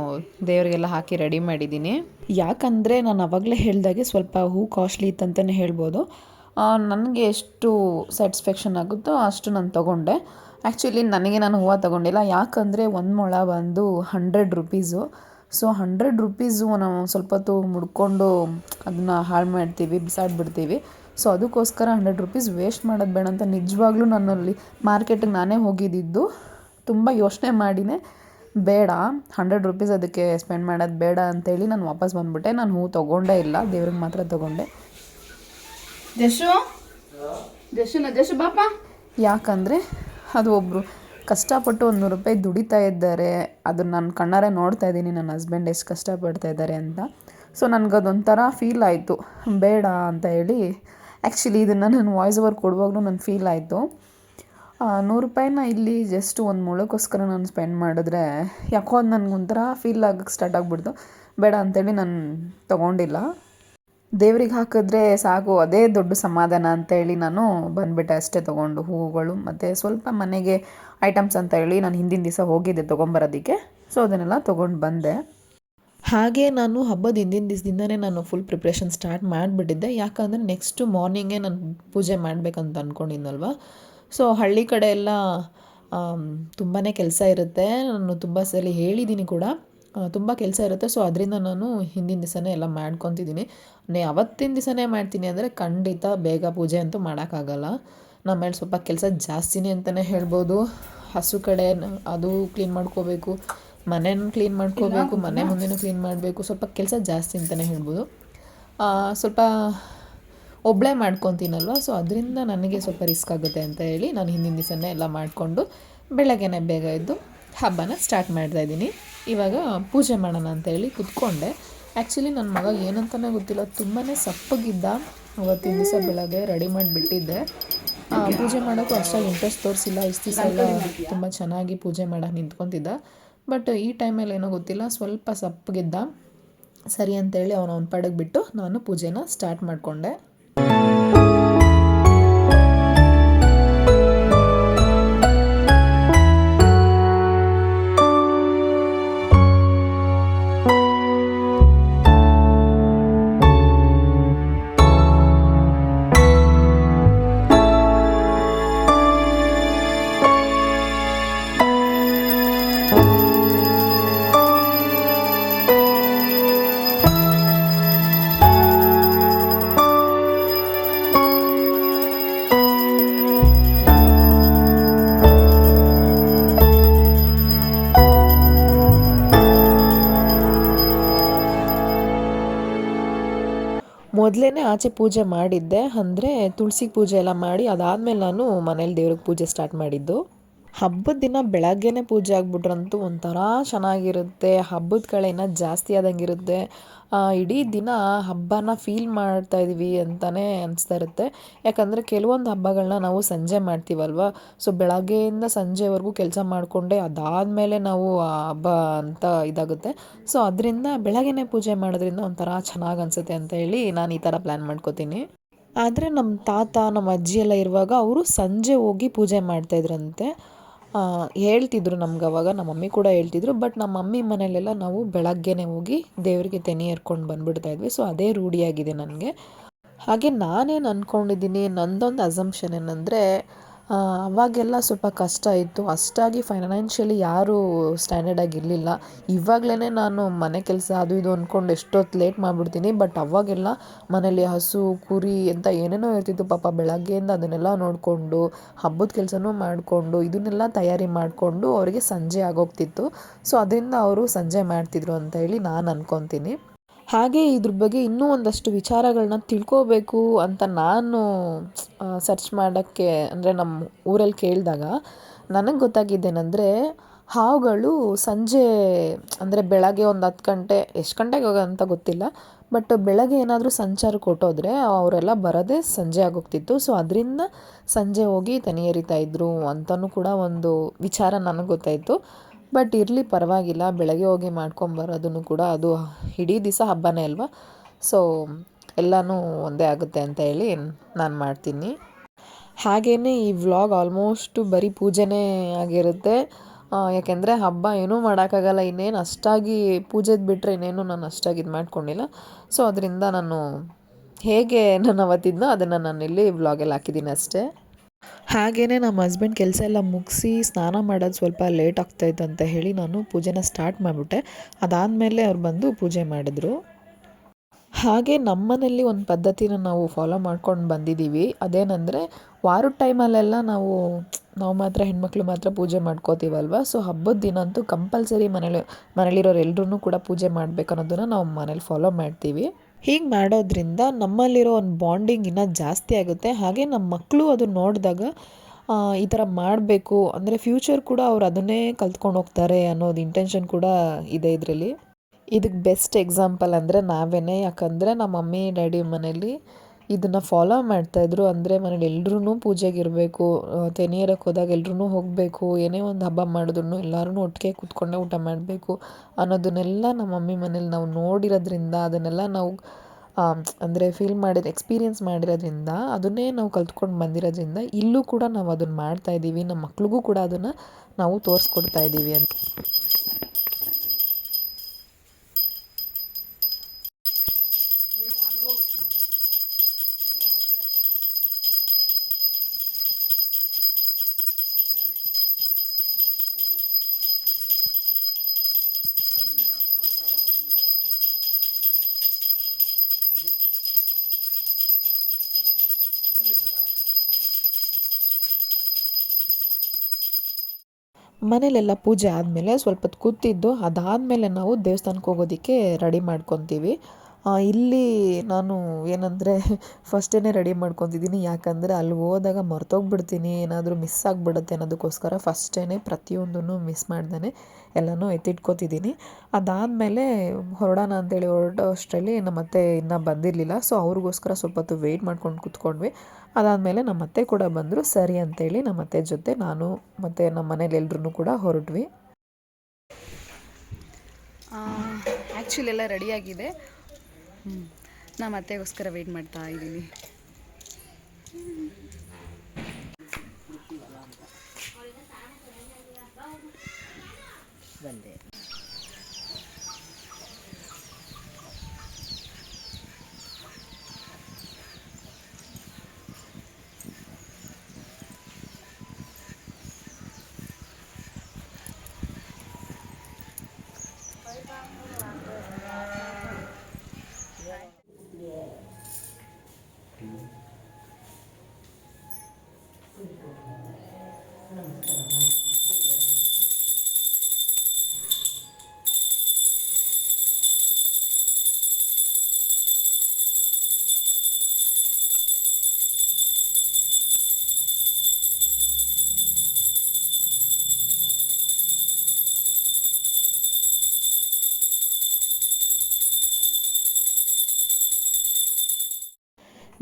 ದೇವರಿಗೆಲ್ಲ ಹಾಕಿ ರೆಡಿ ಮಾಡಿದ್ದೀನಿ. ಯಾಕಂದರೆ ನಾನು ಆವಾಗಲೇ ಹೇಳಿದಾಗೆ ಸ್ವಲ್ಪ ಹೂ ಕಾಸ್ಟ್ಲಿ ಇತ್ತಂತಲೇ ಹೇಳ್ಬೋದು. ನನಗೆ ಎಷ್ಟು ಸ್ಯಾಟಿಸ್ಫ್ಯಾಕ್ಷನ್ ಆಗುತ್ತೋ ಅಷ್ಟು ನಾನು ತೊಗೊಂಡೆ. ಆ್ಯಕ್ಚುಲಿ ನಾನು ಹೂವು ತೊಗೊಂಡಿಲ್ಲ. ಯಾಕಂದರೆ 1 ಮೊಳ ಬಂದು 100 ರುಪೀಸು. ಸೊ 100 ರುಪೀಸು ನಾವು ಸ್ವಲ್ಪ ಹೊತ್ತು ಮುಡ್ಕೊಂಡು ಅದನ್ನ ಹಾಳು ಮಾಡ್ತೀವಿ, ಬಿಸಾಡಿಬಿಡ್ತೀವಿ. ಸೊ ಅದಕ್ಕೋಸ್ಕರ 100 ರುಪೀಸ್ ವೇಸ್ಟ್ ಮಾಡೋದು ಬೇಡ ಅಂತ ನಿಜವಾಗ್ಲೂ ನನ್ನಲ್ಲಿ ಮಾರ್ಕೆಟಿಗೆ ನಾನೇ ಹೋಗಿದ್ದಿದ್ದು. ತುಂಬ ಯೋಚನೆ ಮಾಡಿನೇ ಬೇಡ 100 ರುಪೀಸ್ ಅದಕ್ಕೆ ಸ್ಪೆಂಡ್ ಮಾಡೋದು ಬೇಡ ಅಂತೇಳಿ ನಾನು ವಾಪಸ್ ಬಂದುಬಿಟ್ಟೆ. ನಾನು ಹೂ ತೊಗೊಂಡೇ ಇಲ್ಲ, ದೇವ್ರಿಗೆ ಮಾತ್ರ ತೊಗೊಂಡೆ. ಜಶು ಬಾಪ. ಯಾಕಂದರೆ ಅದು ಒಬ್ಬರು ಕಷ್ಟಪಟ್ಟು 100 ರೂಪಾಯಿ ದುಡಿತಾ ಇದ್ದಾರೆ. ಅದನ್ನು ನಾನು ಕಣ್ಣಾರೆ ನೋಡ್ತಾ ಇದ್ದೀನಿ, ನನ್ನ ಹಸ್ಬೆಂಡ್ ಎಷ್ಟು ಕಷ್ಟಪಡ್ತಾ ಇದ್ದಾರೆ ಅಂತ. ಸೊ ನನಗದೊಂಥರ ಫೀಲ್ ಆಯಿತು, ಬೇಡ ಅಂತ ಹೇಳಿ. ಆ್ಯಕ್ಚುಲಿ ಇದನ್ನು ನಾನು ವಾಯ್ಸ್ ಓವರ್ ಕೊಡುವಾಗಲೂ ನನಗೆ ಫೀಲ್ ಆಯಿತು. 100 ರೂಪಾಯಿನ ಇಲ್ಲಿ ಜಸ್ಟ್ ಒಂದು ಮೊಳಕ್ಕೋಸ್ಕರ ನಾನು ಸ್ಪೆಂಡ್ ಮಾಡಿದ್ರೆ ಯಾಕೋ ಅದು ನನಗೊಂಥರ ಫೀಲ್ ಆಗೋಕ್ಕೆ ಸ್ಟಾರ್ಟ್ ಆಗಿಬಿಡ್ತು. ಬೇಡ ಅಂತೇಳಿ ನಾನು ತೊಗೊಂಡಿಲ್ಲ. ದೇವ್ರಿಗೆ ಹಾಕಿದ್ರೆ ಸಾಕು, ಅದೇ ದೊಡ್ಡ ಸಮಾಧಾನ ಅಂತೇಳಿ ನಾನು ಬಂದುಬಿಟ್ಟೆ ಅಷ್ಟೇ ತೊಗೊಂಡು. ಹೂವುಗಳು ಮತ್ತು ಸ್ವಲ್ಪ ಮನೆಗೆ ಐಟಮ್ಸ್ ಅಂತ ಹೇಳಿ ನಾನು ಹಿಂದಿನ ದಿವಸ ಹೋಗಿದ್ದೆ ತೊಗೊಂಬರೋದಕ್ಕೆ. ಸೊ ಅದನ್ನೆಲ್ಲ ತೊಗೊಂಡು ಬಂದೆ. ಹಾಗೆ ನಾನು ಹಬ್ಬದ ಹಿಂದಿನ ದಿವಸದಿಂದನೇ ನಾನು ಫುಲ್ ಪ್ರಿಪ್ರೇಷನ್ ಸ್ಟಾರ್ಟ್ ಮಾಡಿಬಿಟ್ಟಿದ್ದೆ. ಯಾಕಂದರೆ ನೆಕ್ಸ್ಟು ಮಾರ್ನಿಂಗೇ ನಾನು ಪೂಜೆ ಮಾಡಬೇಕಂತ ಅಂದ್ಕೊಂಡಿದ್ನಲ್ವ. ಸೊ ಹಳ್ಳಿ ಕಡೆ ಎಲ್ಲ ತುಂಬಾ ಕೆಲಸ ಇರುತ್ತೆ. ನಾನು ತುಂಬ ಸಲ ಹೇಳಿದ್ದೀನಿ ಕೂಡ, ತುಂಬ ಕೆಲಸ ಇರುತ್ತೆ. ಸೊ ಅದರಿಂದ ನಾನು ಹಿಂದಿನ ದಿವಸನೇ ಎಲ್ಲ ಮಾಡ್ಕೊತಿದ್ದೀನಿ. ಅವತ್ತಿನ ದಿವಸನೇ ಮಾಡ್ತೀನಿ ಅಂದರೆ ಖಂಡಿತ ಬೇಗ ಪೂಜೆ ಅಂತೂ ಮಾಡೋಕ್ಕಾಗಲ್ಲ. ನಮ್ಮ ಮೇಲೆ ಸ್ವಲ್ಪ ಕೆಲಸ ಜಾಸ್ತಿನೇ ಅಂತಲೇ ಹೇಳ್ಬೋದು. ಹಸು ಕಡೆ ಅದು ಕ್ಲೀನ್ ಮಾಡ್ಕೋಬೇಕು, ಮನೆಯೂ ಕ್ಲೀನ್ ಮಾಡ್ಕೋಬೇಕು, ಮನೆ ಮುಂದೆನೂ ಕ್ಲೀನ್ ಮಾಡಬೇಕು. ಸ್ವಲ್ಪ ಕೆಲಸ ಜಾಸ್ತಿ ಅಂತಲೇ ಹೇಳ್ಬೋದು. ಸ್ವಲ್ಪ ಒಬ್ಬಳೇ ಮಾಡ್ಕೊತೀನಲ್ವ. ಸೊ ಅದರಿಂದ ನನಗೆ ಸ್ವಲ್ಪ ರಿಸ್ಕ್ ಆಗುತ್ತೆ ಅಂತ ಹೇಳಿ ನಾನು ಹಿಂದಿನ ದಿವಸನೇ ಎಲ್ಲ ಮಾಡಿಕೊಂಡು ಬೆಳಗ್ಗೆನೇ ಬೇಗ ಎದ್ದು ಹಬ್ಬನ ಸ್ಟಾರ್ಟ್ ಮಾಡ್ತಾಯಿದ್ದೀನಿ. ಇವಾಗ ಪೂಜೆ ಮಾಡೋಣ ಅಂತೇಳಿ ಕೂತ್ಕೊಂಡೆ. ಆ್ಯಕ್ಚುಲಿ ನನ್ನ ಮಗ ಏನಂತಲೇ ಗೊತ್ತಿಲ್ಲ, ತುಂಬಾ ಸಪ್ಪಗಿದ್ದ. ಅವತ್ತಿನ ದಿವಸ ಬೆಳಗ್ಗೆ ರೆಡಿ ಮಾಡಿಬಿಟ್ಟಿದ್ದೆ. ಪೂಜೆ ಮಾಡೋಕ್ಕೂ ಅಷ್ಟಾಗಿ ಇಂಟ್ರೆಸ್ಟ್ ತೋರಿಸಿಲ್ಲ. ಇಷ್ಟು ದಿವಸ ಎಲ್ಲ ತುಂಬ ಚೆನ್ನಾಗಿ ಪೂಜೆ ಮಾಡೋಕೆ ನಿಂತ್ಕೊತಿದ್ದ. ಬಟ್ ಈ ಟೈಮಲ್ಲಿ ಏನೋ ಗೊತ್ತಿಲ್ಲ, ಸ್ವಲ್ಪ ಸಪ್ಪಗಿದ್ದ. ಸರಿ ಅಂತೇಳಿ ಅವನ ಪಾಡಿಗೆ ಬಿಟ್ಟು ನಾನು ಪೂಜೆನ ಸ್ಟಾರ್ಟ್ ಮಾಡಿಕೊಂಡೆ. ಮೊದಲೇ ಆಚೆ ಪೂಜೆ ಮಾಡಿದ್ದೆ, ಅಂದರೆ ತುಳಸಿಗೆ ಪೂಜೆ ಎಲ್ಲ ಮಾಡಿ ಅದಾದಮೇಲೆ ನಾನು ಮನೇಲಿ ದೇವ್ರಿಗೆ ಪೂಜೆ ಸ್ಟಾರ್ಟ್ ಮಾಡಿದ್ದು. ಹಬ್ಬದ ದಿನ ಬೆಳಗ್ಗೆನೇ ಪೂಜೆ ಆಗಿಬಿಟ್ರಂತೂ ಒಂಥರ ಚೆನ್ನಾಗಿರುತ್ತೆ. ಹಬ್ಬದ ಕಳೆನ ಜಾಸ್ತಿ ಆದಂಗಿರುತ್ತೆ. ಇಡೀ ದಿನ ಹಬ್ಬನ ಫೀಲ್ ಮಾಡ್ತಾಯಿದ್ವಿ ಅಂತಲೇ ಅನಿಸ್ತಾ ಇರುತ್ತೆ. ಯಾಕಂದರೆ ಕೆಲವೊಂದು ಹಬ್ಬಗಳನ್ನ ನಾವು ಸಂಜೆ ಮಾಡ್ತೀವಲ್ವ. ಸೊ ಬೆಳಗ್ಗೆಯಿಂದ ಸಂಜೆವರೆಗೂ ಕೆಲಸ ಮಾಡಿಕೊಂಡೆ ಅದಾದಮೇಲೆ ನಾವು ಆ ಹಬ್ಬ ಅಂತ ಇದಾಗುತ್ತೆ. ಸೊ ಅದರಿಂದ ಬೆಳಗ್ಗೆನೇ ಪೂಜೆ ಮಾಡೋದ್ರಿಂದ ಒಂಥರ ಚೆನ್ನಾಗಿ ಅನಿಸುತ್ತೆ ಅಂತ ಹೇಳಿ ನಾನು ಈ ಥರ ಪ್ಲ್ಯಾನ್ ಮಾಡ್ಕೋತೀನಿ. ಆದರೆ ನಮ್ಮ ತಾತ ನಮ್ಮ ಅಜ್ಜಿ ಎಲ್ಲ ಇರುವಾಗ ಅವರು ಸಂಜೆ ಹೋಗಿ ಪೂಜೆ ಮಾಡ್ತಾಯಿದ್ರಂತೆ. ಹೇಳ್ತಿದ್ರು ನಮ್ಗೆ ಅವಾಗ, ನಮ್ಮ ಮಮ್ಮಿ ಕೂಡ ಹೇಳ್ತಿದ್ರು. ಬಟ್ ನಮ್ಮ ಮಮ್ಮಿ ಮನೇಲೆಲ್ಲ ನಾವು ಬೆಳಗ್ಗೆನೇ ಹೋಗಿ ದೇವರಿಗೆ ತೆನೆ ಎರ್ಕೊಂಡು ಬಂದುಬಿಡ್ತಾಯಿದ್ವಿ. ಸೊ ಅದೇ ರೂಢಿಯಾಗಿದೆ ನನಗೆ. ಹಾಗೆ ನಾನೇನು ಅಂದ್ಕೊಂಡಿದ್ದೀನಿ, ನಂದೊಂದು ಅಸಂಪ್ಷನ್ ಏನಂದರೆ, ಅವಾಗೆಲ್ಲ ಸ್ವಲ್ಪ ಕಷ್ಟ ಇತ್ತು. ಅಷ್ಟಾಗಿ ಫೈನಾನ್ಷಿಯಲಿ ಯಾರೂ ಸ್ಟ್ಯಾಂಡರ್ಡ್ ಆಗಿರಲಿಲ್ಲ. ಇವಾಗಲೇ ನಾನು ಮನೆ ಕೆಲಸ ಅದು ಇದು ಅಂದ್ಕೊಂಡು ಎಷ್ಟೊತ್ತು ಲೇಟ್ ಮಾಡಿಬಿಡ್ತೀನಿ. ಬಟ್ ಅವಾಗೆಲ್ಲ ಮನೇಲಿ ಹಸು ಕುರಿ ಅಂತ ಏನೇನೋ ಇರ್ತಿತ್ತು. ಪಾಪ ಬೆಳಗ್ಗೆಯಿಂದ ಅದನ್ನೆಲ್ಲ ನೋಡಿಕೊಂಡು ಹಬ್ಬದ ಕೆಲಸನೂ ಮಾಡಿಕೊಂಡು ಇದನ್ನೆಲ್ಲ ತಯಾರಿ ಮಾಡಿಕೊಂಡು ಅವರಿಗೆ ಸಂಜೆ ಆಗೋಗ್ತಿತ್ತು. ಸೊ ಅದರಿಂದ ಅವರು ಸಂಜೆ ಮಾಡ್ತಿದ್ರು ಅಂತ ಹೇಳಿ ನಾನು ಅಂದ್ಕೊತೀನಿ. ಹಾಗೆ ಇದ್ರ ಬಗ್ಗೆ ಇನ್ನೂ ಒಂದಷ್ಟು ವಿಚಾರಗಳನ್ನ ತಿಳ್ಕೋಬೇಕು ಅಂತ ನಾನು ಸರ್ಚ್ ಮಾಡೋಕ್ಕೆ, ಅಂದರೆ ನಮ್ಮ ಊರಲ್ಲಿ ಕೇಳಿದಾಗ ನನಗೆ ಗೊತ್ತಾಗಿದ್ದೇನೆಂದರೆ ಹಾವುಗಳು ಸಂಜೆ ಅಂದರೆ ಬೆಳಗ್ಗೆ ಒಂದು 10 ಗಂಟೆ ಎಷ್ಟು ಗಂಟೆಗೆ ಹೋಗೋ ಅಂತ ಗೊತ್ತಿಲ್ಲ, ಬಟ್ ಬೆಳಗ್ಗೆ ಏನಾದರೂ ಸಂಚಾರಕ್ಕೆ ಹೊರ್ಟೋದ್ರೆ ಅವರೆಲ್ಲ ಬರೋದೇ ಸಂಜೆ ಆಗೋಗ್ತಿತ್ತು. ಸೊ ಅದರಿಂದ ಸಂಜೆ ಹೋಗಿ ತೆನೆ ಎರಿತಾ ಇದ್ರು ಅಂತಲೂ ಕೂಡ ಒಂದು ವಿಚಾರ ನನಗೆ ಗೊತ್ತಾಯಿತು. ಬಟ್ ಇರಲಿ ಪರವಾಗಿಲ್ಲ, ಬೆಳಗ್ಗೆ ಹೋಗಿ ಮಾಡ್ಕೊಂಬರೋದನ್ನು ಕೂಡ ಅದು ಇಡೀ ದಿವಸ ಹಬ್ಬನೇ ಅಲ್ವಾ, ಸೊ ಎಲ್ಲನೂ ಒಂದೇ ಆಗುತ್ತೆ ಅಂತ ಹೇಳಿ ನಾನು ಮಾಡ್ತೀನಿ. ಹಾಗೆಯೇ ಈ ವ್ಲಾಗ್ ಆಲ್ಮೋಸ್ಟು ಬರೀ ಪೂಜೆನೇ ಆಗಿರುತ್ತೆ. ಯಾಕೆಂದರೆ ಹಬ್ಬ ಏನೂ ಮಾಡೋಕ್ಕಾಗಲ್ಲ, ಇನ್ನೇನು ಅಷ್ಟಾಗಿ ಪೂಜೆದು ಬಿಟ್ಟರೆ ಇನ್ನೇನು ನಾನು ಅಷ್ಟಾಗಿ ಇದು ಮಾಡ್ಕೊಂಡಿಲ್ಲ. ಸೊ ಅದರಿಂದ ನಾನು ಹೇಗೆ ನಾನು ಅವತ್ತಿದ್ನೋ ಅದನ್ನು ನಾನು ಇಲ್ಲಿ ವ್ಲಾಗಲ್ಲಿ ಹಾಕಿದ್ದೀನಿ ಅಷ್ಟೇ. ಹಾಗೆಯೇ ನಮ್ಮ ಹಸ್ಬೆಂಡ್ ಕೆಲಸ ಎಲ್ಲ ಮುಗಿಸಿ ಸ್ನಾನ ಮಾಡೋದು ಸ್ವಲ್ಪ ಲೇಟ್ ಆಗ್ತಾಯಿತ್ತು ಅಂತ ಹೇಳಿ ನಾನು ಪೂಜೆನ ಸ್ಟಾರ್ಟ್ ಮಾಡಿಬಿಟ್ಟೆ. ಅದಾದಮೇಲೆ ಅವ್ರು ಬಂದು ಪೂಜೆ ಮಾಡಿದ್ರು. ಹಾಗೆ ನಮ್ಮನೇಲಿ ಒಂದು ಪದ್ಧತಿನ ನಾವು ಫಾಲೋ ಮಾಡ್ಕೊಂಡು ಬಂದಿದ್ದೀವಿ. ಅದೇನೆಂದರೆ ವಾರದ ಟೈಮಲ್ಲೆಲ್ಲ ನಾವು ಮಾತ್ರ ಹೆಣ್ಮಕ್ಳು ಮಾತ್ರ ಪೂಜೆ ಮಾಡ್ಕೋತೀವಲ್ವ. ಸೊ ಹಬ್ಬದ ದಿನ ಅಂತೂ ಕಂಪಲ್ಸರಿ ಮನೇಲಿರೋರು ಎಲ್ರೂ ಕೂಡ ಪೂಜೆ ಮಾಡಬೇಕು ಅನ್ನೋದನ್ನು ನಾವು ಮನೇಲಿ ಫಾಲೋ ಮಾಡ್ತೀವಿ. ಹೀಗೆ ಮಾಡೋದ್ರಿಂದ ನಮ್ಮಲ್ಲಿರೋ ಒಂದು ಬಾಂಡಿಂಗ್ ಇನ್ನೂ ಜಾಸ್ತಿ ಆಗುತ್ತೆ. ಹಾಗೆ ನಮ್ಮ ಮಕ್ಕಳು ಅದನ್ನು ನೋಡಿದಾಗ ಈ ಥರ ಮಾಡಬೇಕು ಅಂದರೆ ಫ್ಯೂಚರ್ ಕೂಡ ಅವ್ರು ಅದನ್ನೇ ಕಲ್ತ್ಕೊಂಡು ಹೋಗ್ತಾರೆ ಅನ್ನೋದು ಇಂಟೆನ್ಷನ್ ಕೂಡ ಇದೆ ಇದರಲ್ಲಿ. ಇದಕ್ಕೆ ಬೆಸ್ಟ್ ಎಕ್ಸಾಂಪಲ್ ಅಂದರೆ ನಾವೇನೇ, ಯಾಕಂದರೆ ನಮ್ಮ ಮಮ್ಮಿ ಡ್ಯಾಡಿ ಮನೇಲಿ ಇದನ್ನು ಫಾಲೋ ಮಾಡ್ತಾಯಿದ್ರು. ಅಂದರೆ ಮನೇಲಿ ಎಲ್ರೂ ಪೂಜೆಗಿರಬೇಕು, ತೆನೆಯರಕ್ಕೆ ಹೋದಾಗ ಎಲ್ರೂ ಹೋಗಬೇಕು, ಏನೇ ಒಂದು ಹಬ್ಬ ಮಾಡಿದ್ರು ಎಲ್ಲರೂ ಒಟ್ಟಿಗೆ ಕೂತ್ಕೊಂಡೇ ಊಟ ಮಾಡಬೇಕು ಅನ್ನೋದನ್ನೆಲ್ಲ ನಮ್ಮ ಮಮ್ಮಿ ಮನೇಲಿ ನಾವು ನೋಡಿರೋದ್ರಿಂದ, ಅದನ್ನೆಲ್ಲ ನಾವು ಅಂದರೆ ಎಕ್ಸ್ಪೀರಿಯೆನ್ಸ್ ಮಾಡಿರೋದ್ರಿಂದ, ಅದನ್ನೇ ನಾವು ಕಲ್ತ್ಕೊಂಡು ಬಂದಿರೋದ್ರಿಂದ ಇಲ್ಲೂ ಕೂಡ ನಾವು ಅದನ್ನು ಮಾಡ್ತಾಯಿದ್ದೀವಿ. ನಮ್ಮ ಮಕ್ಳಿಗೂ ಕೂಡ ಅದನ್ನು ನಾವು ತೋರಿಸ್ಕೊಡ್ತಾ ಇದ್ದೀವಿ ಅಂತ. ಮನೇಲೆಲ್ಲ ಪೂಜೆ ಆದಮೇಲೆ ಸ್ವಲ್ಪ ಹೊತ್ತು ಕೂತಿದ್ದು, ಅದಾದಮೇಲೆ ನಾವು ದೇವಸ್ಥಾನಕ್ಕೆ ಹೋಗೋದಕ್ಕೆ ರೆಡಿ ಮಾಡ್ಕೊತೀವಿ. ಇಲ್ಲಿ ನಾನು ಏನಂದರೆ ಫಸ್ಟೇ ರೆಡಿ ಮಾಡ್ಕೊತಿದ್ದೀನಿ, ಯಾಕಂದರೆ ಅಲ್ಲಿ ಹೋದಾಗ ಮರ್ತೋಗ್ಬಿಡ್ತೀನಿ, ಏನಾದರೂ ಮಿಸ್ ಆಗಿಬಿಡುತ್ತೆ ಅನ್ನೋದಕ್ಕೋಸ್ಕರ ಫಸ್ಟೇ ಪ್ರತಿಯೊಂದನ್ನು ಮಿಸ್ ಮಾಡ್ದೇ ಎಲ್ಲನೂ ಎತ್ತಿಟ್ಕೊತಿದ್ದೀನಿ. ಅದಾದಮೇಲೆ ಹೊರಡೋಣ ಅಂತೇಳಿ ಹೊರಡೋ ಅಷ್ಟರಲ್ಲಿ ನಮ್ಮ ಅತ್ತೆ ಇನ್ನೂ ಬಂದಿರಲಿಲ್ಲ. ಸೊ ಅವ್ರಿಗೋಸ್ಕರ ಸ್ವಲ್ಪ ಹೊತ್ತು ವೆಯ್ಟ್ ಮಾಡ್ಕೊಂಡು ಕೂತ್ಕೊಂಡ್ವಿ. ಅದಾದಮೇಲೆ ನಮ್ಮ ಅತ್ತೆ ಕೂಡ ಬಂದರು. ಸರಿ ಅಂತೇಳಿ ನಮ್ಮ ಅತ್ತೆ ಜೊತೆ ನಾನು ಮತ್ತು ನಮ್ಮ ಮನೇಲಿ ಎಲ್ರೂ ಕೂಡ ಹೊರಟ್ವಿ. ಆ್ಯಕ್ಚುಲಿ ಎಲ್ಲ ರೆಡಿಯಾಗಿದೆ. ನಮ್ಮ ಅತ್ತೆಗೋಸ್ಕರ ವೆಯ್ಟ್ ಮಾಡ್ತಾ ಇದ್ದೀನಿ. ಬಂದೆ.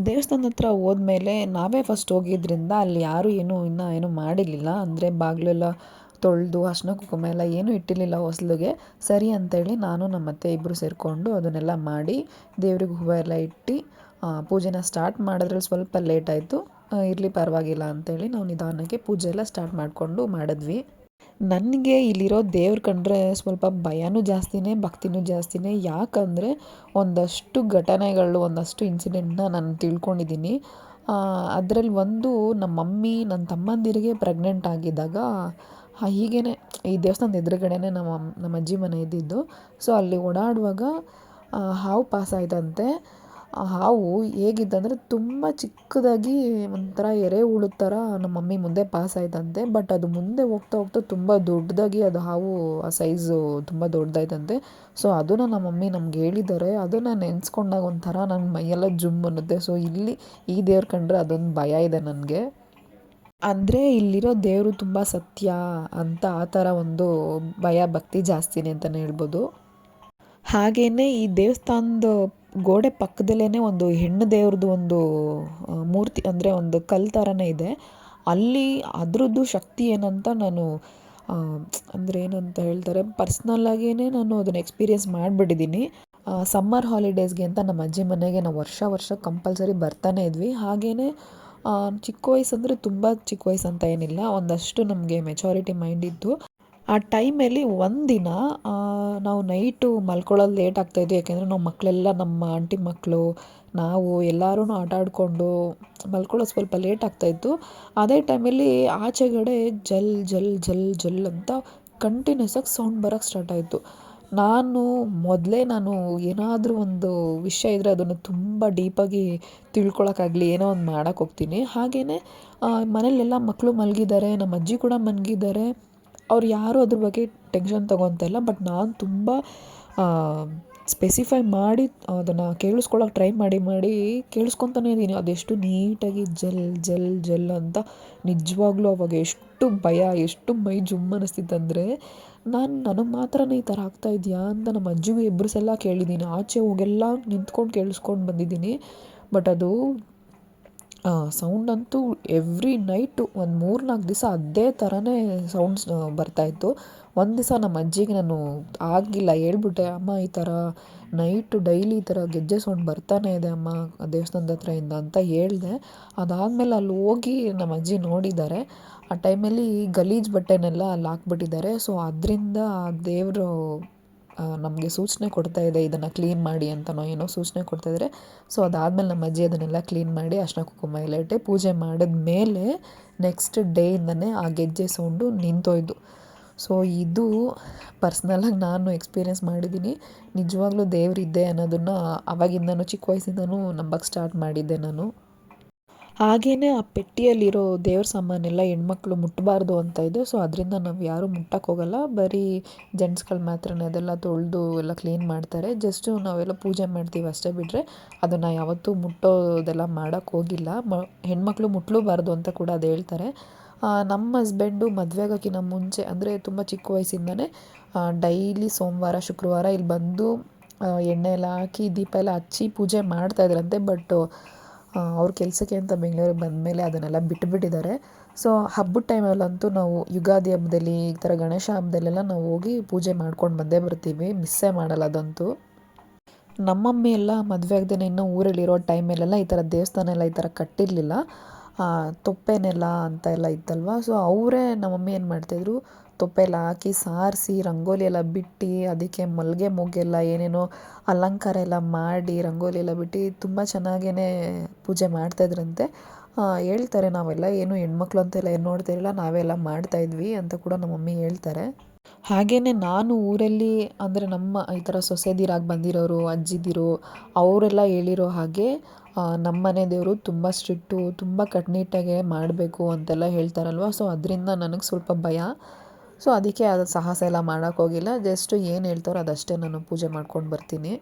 ದೇವಸ್ಥಾನದ ಹತ್ರ ಹೋದ್ಮೇಲೆ ನಾವೇ ಫಸ್ಟ್ ಹೋಗಿದ್ದರಿಂದ ಅಲ್ಲಿ ಯಾರೂ ಇನ್ನೂ ಮಾಡಿರಲಿಲ್ಲ. ಅಂದರೆ ಬಾಗಿಲೆಲ್ಲ ತೊಳೆದು ಅರ್ಶಿನ ಕುಂಕುಮ ಎಲ್ಲ ಏನೂ ಇಟ್ಟಿರಲಿಲ್ಲ ಹೊಸ್ಲಿಗೆ. ಸರಿ ಅಂತೇಳಿ ನಾನು ನಮ್ಮ ಅತ್ತೆ ಇಬ್ಬರು ಸೇರಿಕೊಂಡು ಅದನ್ನೆಲ್ಲ ಮಾಡಿ ದೇವ್ರಿಗೆ ಹೂವು ಎಲ್ಲ ಇಟ್ಟು ಪೂಜೆನ ಸ್ಟಾರ್ಟ್ ಮಾಡೋದ್ರಲ್ಲಿ ಸ್ವಲ್ಪ ಲೇಟ್ ಆಯಿತು. ಇರಲಿ ಪರವಾಗಿಲ್ಲ ಅಂತೇಳಿ ನಾವು ನಿಧಾನಕ್ಕೆ ಪೂಜೆ ಎಲ್ಲ ಸ್ಟಾರ್ಟ್ ಮಾಡಿಕೊಂಡು ಮಾಡಿದ್ವಿ. ನನಗೆ ಇಲ್ಲಿರೋ ದೇವ್ರು ಕಂಡ್ರೆ ಸ್ವಲ್ಪ ಭಯನೂ ಜಾಸ್ತಿನೇ, ಭಕ್ತಿನೂ ಜಾಸ್ತಿನೇ. ಯಾಕಂದರೆ ಒಂದಷ್ಟು ಘಟನೆಗಳು, ಒಂದಷ್ಟು ಇನ್ಸಿಡೆಂಟ್ನ ನಾನು ತಿಳ್ಕೊಂಡಿದ್ದೀನಿ. ಅದರಲ್ಲಿ ಒಂದು, ನಮ್ಮ ಮಮ್ಮಿ ನನ್ನ ತಮ್ಮಂದಿರಿಗೆ ಪ್ರೆಗ್ನೆಂಟ್ ಆಗಿದ್ದಾಗ ಹೀಗೇ ಈ ದೇವಸ್ಥಾನದ ಎದುರುಗಡೆನೇ ನಮ್ಮ ಅಜ್ಜಿ ಮನೆ ಇದ್ದಿದ್ದು. ಸೊ ಅಲ್ಲಿ ಓಡಾಡುವಾಗ ಹಾವು ಪಾಸಾಯ್ತಂತೆ. ಆ ಹಾವು ಹೇಗಿತ್ತಂದರೆ ತುಂಬ ಚಿಕ್ಕದಾಗಿ ಒಂಥರ ಎರೆಹುಳದ ಥರ ನಮ್ಮ ಮಮ್ಮಿ ಮುಂದೆ ಪಾಸಾಯ್ತಂತೆ. ಬಟ್ ಅದು ಮುಂದೆ ಹೋಗ್ತಾ ಹೋಗ್ತಾ ತುಂಬ ದೊಡ್ಡದಾಗಿ ಅದು ಹಾವು ಆ ಸೈಜು ತುಂಬ ದೊಡ್ಡದಾಯ್ತಂತೆ. ಸೊ ಅದನ್ನು ನಮ್ಮ ಮಮ್ಮಿ ನಮ್ಗೆ ಹೇಳಿದ್ದಾರೆ. ಅದನ್ನು ನೆನೆಸ್ಕೊಂಡಾಗ ಒಂಥರ ನನ್ನ ಮೈಯೆಲ್ಲ ಜುಮ್ ಅನ್ನುತ್ತೆ. ಸೊ ಇಲ್ಲಿ ಈ ದೇವ್ರು ಕಂಡ್ರೆ ಅದೊಂದು ಭಯ ಇದೆ ನನಗೆ. ಅಂದರೆ ಇಲ್ಲಿರೋ ದೇವರು ತುಂಬ ಸತ್ಯ ಅಂತ ಆ ಥರ ಒಂದು ಭಯ ಭಕ್ತಿ ಜಾಸ್ತಿನೇ ಅಂತಲೇ ಹೇಳ್ಬೋದು. ಹಾಗೆಯೇ ಈ ದೇವಸ್ಥಾನದ ಗೋಡೆ ಪಕ್ಕದಲ್ಲೇ ಒಂದು ಹೆಣ್ಣು ದೇವ್ರದ್ದು ಒಂದು ಮೂರ್ತಿ, ಅಂದರೆ ಒಂದು ಕಲ್ಲು ಥರನೇ ಇದೆ. ಅಲ್ಲಿ ಅದ್ರದ್ದು ಶಕ್ತಿ ಏನಂತ ನಾನು ಅಂದರೆ ಏನಂತ ಹೇಳ್ತಾರೆ, ಪರ್ಸ್ನಲ್ಲಾಗೇ ನಾನು ಅದನ್ನು ಎಕ್ಸ್ಪೀರಿಯೆನ್ಸ್ ಮಾಡಿಬಿಟ್ಟಿದ್ದೀನಿ. ಸಮ್ಮರ್ ಹಾಲಿಡೇಸ್ಗೆ ಅಂತ ನಮ್ಮ ಅಜ್ಜಿ ಮನೆಗೆ ನಾವು ವರ್ಷ ಕಂಪಲ್ಸರಿ ಬರ್ತಾನೆ ಇದ್ವಿ. ಹಾಗೆಯೇ ಚಿಕ್ಕ ವಯಸ್ಸು ಅಂದರೆ ತುಂಬ ಚಿಕ್ಕ ವಯಸ್ಸು ಅಂತ ಏನಿಲ್ಲ, ಒಂದಷ್ಟು ನಮಗೆ ಮೆಚುರಿಟಿ ಮೈಂಡ್ ಇತ್ತು. ಆ ಟೈಮಲ್ಲಿ ಒಂದಿನ ನಾವು ನೈಟು ಮಲ್ಕೊಳ್ಳೋದು ಲೇಟ್ ಆಗ್ತಾಯಿದ್ವಿ. ಯಾಕೆಂದರೆ ನಾವು ಮಕ್ಕಳೆಲ್ಲ, ನಮ್ಮ ಆಂಟಿ ಮಕ್ಕಳು, ನಾವು ಎಲ್ಲರೂ ಆಟ ಆಡಿಕೊಂಡು ಮಲ್ಕೊಳ್ಳೋದು ಸ್ವಲ್ಪ ಲೇಟ್ ಆಗ್ತಾಯಿತ್ತು. ಅದೇ ಟೈಮಲ್ಲಿ ಆಚೆಗಡೆ ಜಲ್ ಜಲ್ ಜಲ್ ಜಲ್ ಅಂತ ಕಂಟಿನ್ಯೂಸ್ ಆಗಿ ಸೌಂಡ್ ಬರೋಕ್ಕೆ ಸ್ಟಾರ್ಟ್ ಆಯಿತು. ನಾನು ಏನಾದರೂ ಒಂದು ವಿಷಯ ಇದ್ದರೆ ಅದನ್ನು ತುಂಬ ಡೀಪಾಗಿ ತಿಳ್ಕೊಳಕ್ಕಾಗಲಿ ಏನೋ ಒಂದು ಮಾಡೋಕ್ಕೆ ಹೋಗ್ತೀನಿ. ಹಾಗೆಯೇ ಮನೇಲೆಲ್ಲ ಮಕ್ಕಳು ಮಲಗಿದ್ದಾರೆ, ನಮ್ಮ ಅಜ್ಜಿ ಕೂಡ ಮಲಗಿದ್ದಾರೆ. ಅವ್ರು ಯಾರೂ ಅದ್ರ ಬಗ್ಗೆ ಟೆನ್ಷನ್ ತೊಗೊತಾ ಇಲ್ಲ. ಬಟ್ ನಾನು ತುಂಬ ಸ್ಪೆಸಿಫೈ ಮಾಡಿ ಅದನ್ನು ಕೇಳಿಸ್ಕೊಳ್ಳೋಕೆ ಟ್ರೈ ಮಾಡಿ ಕೇಳಿಸ್ಕೊತಾನೇ ಇದ್ದೀನಿ. ಅದೆಷ್ಟು ನೀಟಾಗಿ ಜಲ್ ಜಲ್ ಜಲ್ ಅಂತ. ನಿಜವಾಗ್ಲೂ ಅವಾಗ ಎಷ್ಟು ಭಯ, ಎಷ್ಟು ಮೈ ಜುಮ್ ಅನ್ನಿಸ್ತಿತ್ತಂದರೆ, ನನಗೆ ಮಾತ್ರನೇ ಈ ಥರ ಆಗ್ತಾಯಿದೆಯಾ ಅಂತ ನಮ್ಮ ಅಜ್ಜಿಗೂ ಇಬ್ಬರು ಸಲ ಕೇಳಿದ್ದೀನಿ. ಆಚೆ ಹೋಗೆಲ್ಲ ನಿಂತ್ಕೊಂಡು ಕೇಳಿಸ್ಕೊಂಡು ಬಂದಿದ್ದೀನಿ. ಬಟ್ ಅದು ಸೌಂಡಂತೂ ಎವ್ರಿ ನೈಟು ಒಂದು 3-4 ದಿವಸ ಅದೇ ಥರನೇ ಸೌಂಡ್ಸ್ ಬರ್ತಾಯಿತ್ತು. ಒಂದು ದಿವಸ ನಮ್ಮ ಅಜ್ಜಿಗೆ ನಾನು ಆಗಿಲ್ಲ ಹೇಳ್ಬಿಟ್ಟೆ, ಅಮ್ಮ ಈ ಥರ ನೈಟು ಡೈಲಿ ಈ ಥರ ಗೆಜ್ಜೆ ಸೌಂಡ್ ಬರ್ತಾನೆ ಇದೆ ಅಮ್ಮ ದೇವಸ್ಥಾನದ ಹತ್ರದಿಂದ ಅಂತ ಹೇಳಿದೆ. ಅದಾದಮೇಲೆ ಅಲ್ಲಿ ಹೋಗಿ ನಮ್ಮ ಅಜ್ಜಿ ನೋಡಿದ್ದಾರೆ. ಆ ಟೈಮಲ್ಲಿ ಗಲೀಜು ಬಟ್ಟೆನೆಲ್ಲ ಅಲ್ಲಿ ಹಾಕ್ಬಿಟ್ಟಿದ್ದಾರೆ. ಸೊ ಅದರಿಂದ ದೇವರು ನಮಗೆ ಸೂಚನೆ ಕೊಡ್ತಾ ಇದೆ, ಇದನ್ನು ಕ್ಲೀನ್ ಮಾಡಿ ಅಂತನೋ ಏನೋ ಸೂಚನೆ ಕೊಡ್ತಾಯಿದ್ದಾರೆ. ಸೊ ಅದಾದಮೇಲೆ ನಮ್ಮ ಅಜ್ಜಿ ಅದನ್ನೆಲ್ಲ ಕ್ಲೀನ್ ಮಾಡಿ ಅರಿಶಿನ ಕುಂಕುಮ ಎಲ್ಲ ಇಟ್ಟು ಪೂಜೆ ಮಾಡಿದ್ಮೇಲೆ ನೆಕ್ಸ್ಟ್ ಡೇಯಿಂದನೇ ಆ ಗೆಜ್ಜೆ ಸೌಂಡು ನಿಂತೋಯ್ತು. ಸೊ ಇದು ಪರ್ಸ್ನಲಾಗಿ ನಾನು ಎಕ್ಸ್ಪೀರಿಯೆನ್ಸ್ ಮಾಡಿದ್ದೀನಿ. ನಿಜವಾಗ್ಲೂ ದೇವರಿದ್ದೆ ಅನ್ನೋದನ್ನು ಆವಾಗಿಂದನೂ ಚಿಕ್ಕ ವಯಸ್ಸಿಂದನೂ ನಂಬಕ್ಕೆ ಸ್ಟಾರ್ಟ್ ಮಾಡಿದ್ದೆ ನಾನು. ಹಾಗೆಯೇ ಆ ಪೆಟ್ಟಿಯಲ್ಲಿರೋ ದೇವ್ರ ಸಾಮಾನೆಲ್ಲ ಹೆಣ್ಮಕ್ಳು ಮುಟ್ಟಬಾರ್ದು ಅಂತ ಇದೆ. ಸೊ ಅದರಿಂದ ನಾವು ಯಾರೂ ಮುಟ್ಟಕ್ಕೆ ಹೋಗಲ್ಲ. ಬರೀ ಜೆಂಟ್ಸ್ಗಳು ಮಾತ್ರನೇ ಅದೆಲ್ಲ ತೊಳೆದು ಎಲ್ಲ ಕ್ಲೀನ್ ಮಾಡ್ತಾರೆ. ಜಸ್ಟು ನಾವೆಲ್ಲ ಪೂಜೆ ಮಾಡ್ತೀವಿ ಅಷ್ಟೇ ಬಿಟ್ಟರೆ ಅದನ್ನು ಯಾವತ್ತೂ ಮುಟ್ಟೋದೆಲ್ಲ ಮಾಡೋಕ್ಕೆ ಹೋಗಿಲ್ಲ. ಹೆಣ್ಮಕ್ಳು ಮುಟ್ಟಲೂಬಾರ್ದು ಅಂತ ಕೂಡ ಅದು ಹೇಳ್ತಾರೆ. ನಮ್ಮ ಹಸ್ಬೆಂಡು ಮದುವೆ ಆಗೋಕ್ಕಿಂತ ಮುಂಚೆ, ಅಂದರೆ ತುಂಬ ಚಿಕ್ಕ ವಯಸ್ಸಿಂದನೇ ಡೈಲಿ ಸೋಮವಾರ ಶುಕ್ರವಾರ ಇಲ್ಲಿ ಬಂದು ಎಣ್ಣೆ ಎಲ್ಲ ಹಾಕಿ ದೀಪ ಎಲ್ಲ ಹಚ್ಚಿ ಪೂಜೆ ಮಾಡ್ತಾಯಿದ್ರಂತೆ. ಬಟ್ ಅವ್ರ ಕೆಲಸಕ್ಕೆ ಅಂತ ಬೆಂಗಳೂರಿಗೆ ಬಂದಮೇಲೆ ಅದನ್ನೆಲ್ಲ ಬಿಟ್ಟುಬಿಟ್ಟಿದ್ದಾರೆ. ಸೊ ಹಬ್ಬದ ಟೈಮಲ್ಲಂತೂ ನಾವು ಯುಗಾದಿ ಹಬ್ಬದಲ್ಲಿ, ಈ ಥರ ಗಣೇಶ ಹಬ್ಬದಲ್ಲೆಲ್ಲ ನಾವು ಹೋಗಿ ಪೂಜೆ ಮಾಡ್ಕೊಂಡು ಬಂದೇ ಬರ್ತೀವಿ, ಮಿಸ್ಸೇ ಮಾಡಲ್ಲ ಅದಂತೂ. ನಮ್ಮಮ್ಮಿ ಎಲ್ಲ ಮದುವೆ ಆಗದೇನೆ ಇನ್ನೂ ಊರಲ್ಲಿರೋ ಟೈಮಲ್ಲೆಲ್ಲ ಈ ಥರ ದೇವಸ್ಥಾನ ಎಲ್ಲ ಈ ಥರ ಕಟ್ಟಿರಲಿಲ್ಲ. ತೊಪ್ಪೆನೆಲ್ಲ ಅಂತ ಎಲ್ಲ ಇತ್ತಲ್ವ. ಸೊ ಅವರೇ ನಮ್ಮಮ್ಮಿ ಏನು ಮಾಡ್ತಾಯಿದ್ರು, ತೊಪ್ಪೆ ಎಲ್ಲ ಹಾಕಿ ಸಾರಿಸಿ ರಂಗೋಲಿ ಎಲ್ಲ ಬಿಟ್ಟು ಅದಕ್ಕೆ ಮಲ್ಲಿಗೆ ಮೊಗ್ಗೆಲ್ಲ ಏನೇನೋ ಅಲಂಕಾರ ಎಲ್ಲ ಮಾಡಿ ರಂಗೋಲಿ ಎಲ್ಲ ಬಿಟ್ಟು ತುಂಬ ಚೆನ್ನಾಗೇ ಪೂಜೆ ಮಾಡ್ತಾಯಿದ್ರಂತೆ. ಹೇಳ್ತಾರೆ, ನಾವೆಲ್ಲ ಏನು ಹೆಣ್ಮಕ್ಳು ಅಂತೆಲ್ಲ ಏನು ನೋಡ್ತಾಯಿರಲಿಲ್ಲ, ನಾವೆಲ್ಲ ಮಾಡ್ತಾಯಿದ್ವಿ ಅಂತ ಕೂಡ ನಮ್ಮ ಮಮ್ಮಿ ಹೇಳ್ತಾರೆ. ಹಾಗೆಯೇ ನಾನು ಊರಲ್ಲಿ, ಅಂದರೆ ನಮ್ಮ ಈ ಥರ ಸೊಸೆದಿರಾಗಿ ಬಂದಿರೋರು, ಅಜ್ಜಿದಿರು, ಅವರೆಲ್ಲ ಹೇಳಿರೋ ಹಾಗೆ ನಮ್ಮ ಮನೆ ದೇವರು ತುಂಬ ಸ್ಟ್ರಿಕ್ಟು, ತುಂಬ ಕಟ್ಟುನಿಟ್ಟಾಗೆ ಮಾಡಬೇಕು ಅಂತೆಲ್ಲ ಹೇಳ್ತಾರಲ್ವ. ಸೊ ಅದರಿಂದ ನನಗೆ ಸ್ವಲ್ಪ ಭಯ. ಸೊ ಅದಕ್ಕೆ ಅದು ಸಾಹಸ ಎಲ್ಲ ಮಾಡೋಕ್ಕೋಗಿಲ್ಲ. ಜಸ್ಟ್ ಏನು ಹೇಳ್ತಾರೋ ಅದಷ್ಟೇ ನಾನು ಪೂಜೆ ಮಾಡ್ಕೊಂಡು ಬರ್ತೀನಿ.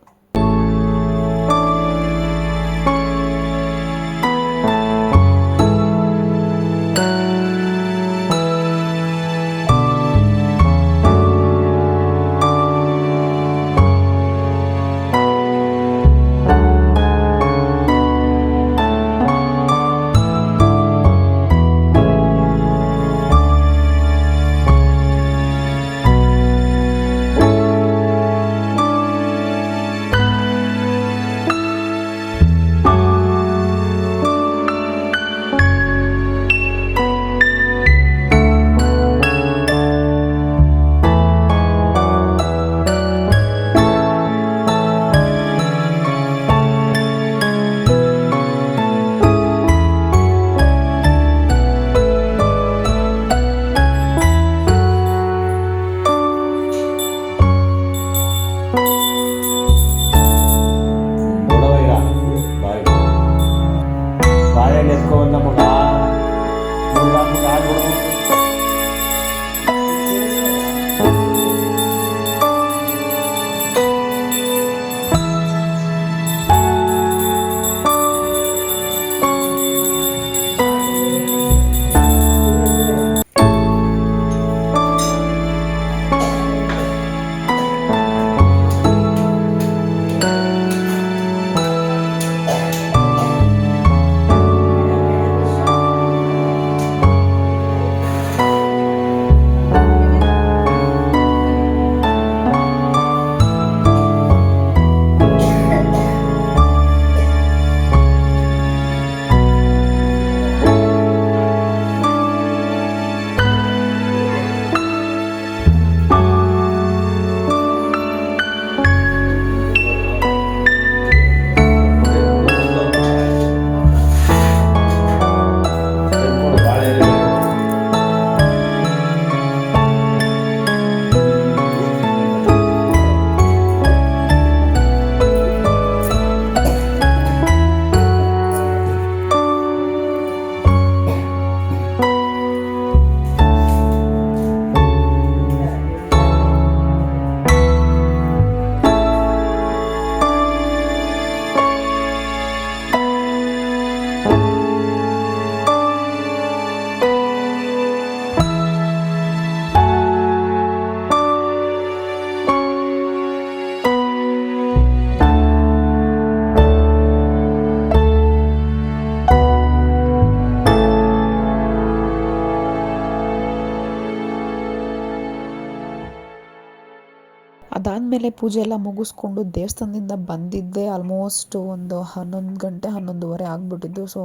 ಅದಾದಮೇಲೆ ಪೂಜೆ ಎಲ್ಲ ಮುಗಿಸ್ಕೊಂಡು ದೇವಸ್ಥಾನದಿಂದ ಬಂದಿದ್ದೆ ಆಲ್ಮೋಸ್ಟ್ ಒಂದು 11 ಗಂಟೆ 11:30 ಆಗಿಬಿಟ್ಟಿದ್ದು. ಸೊ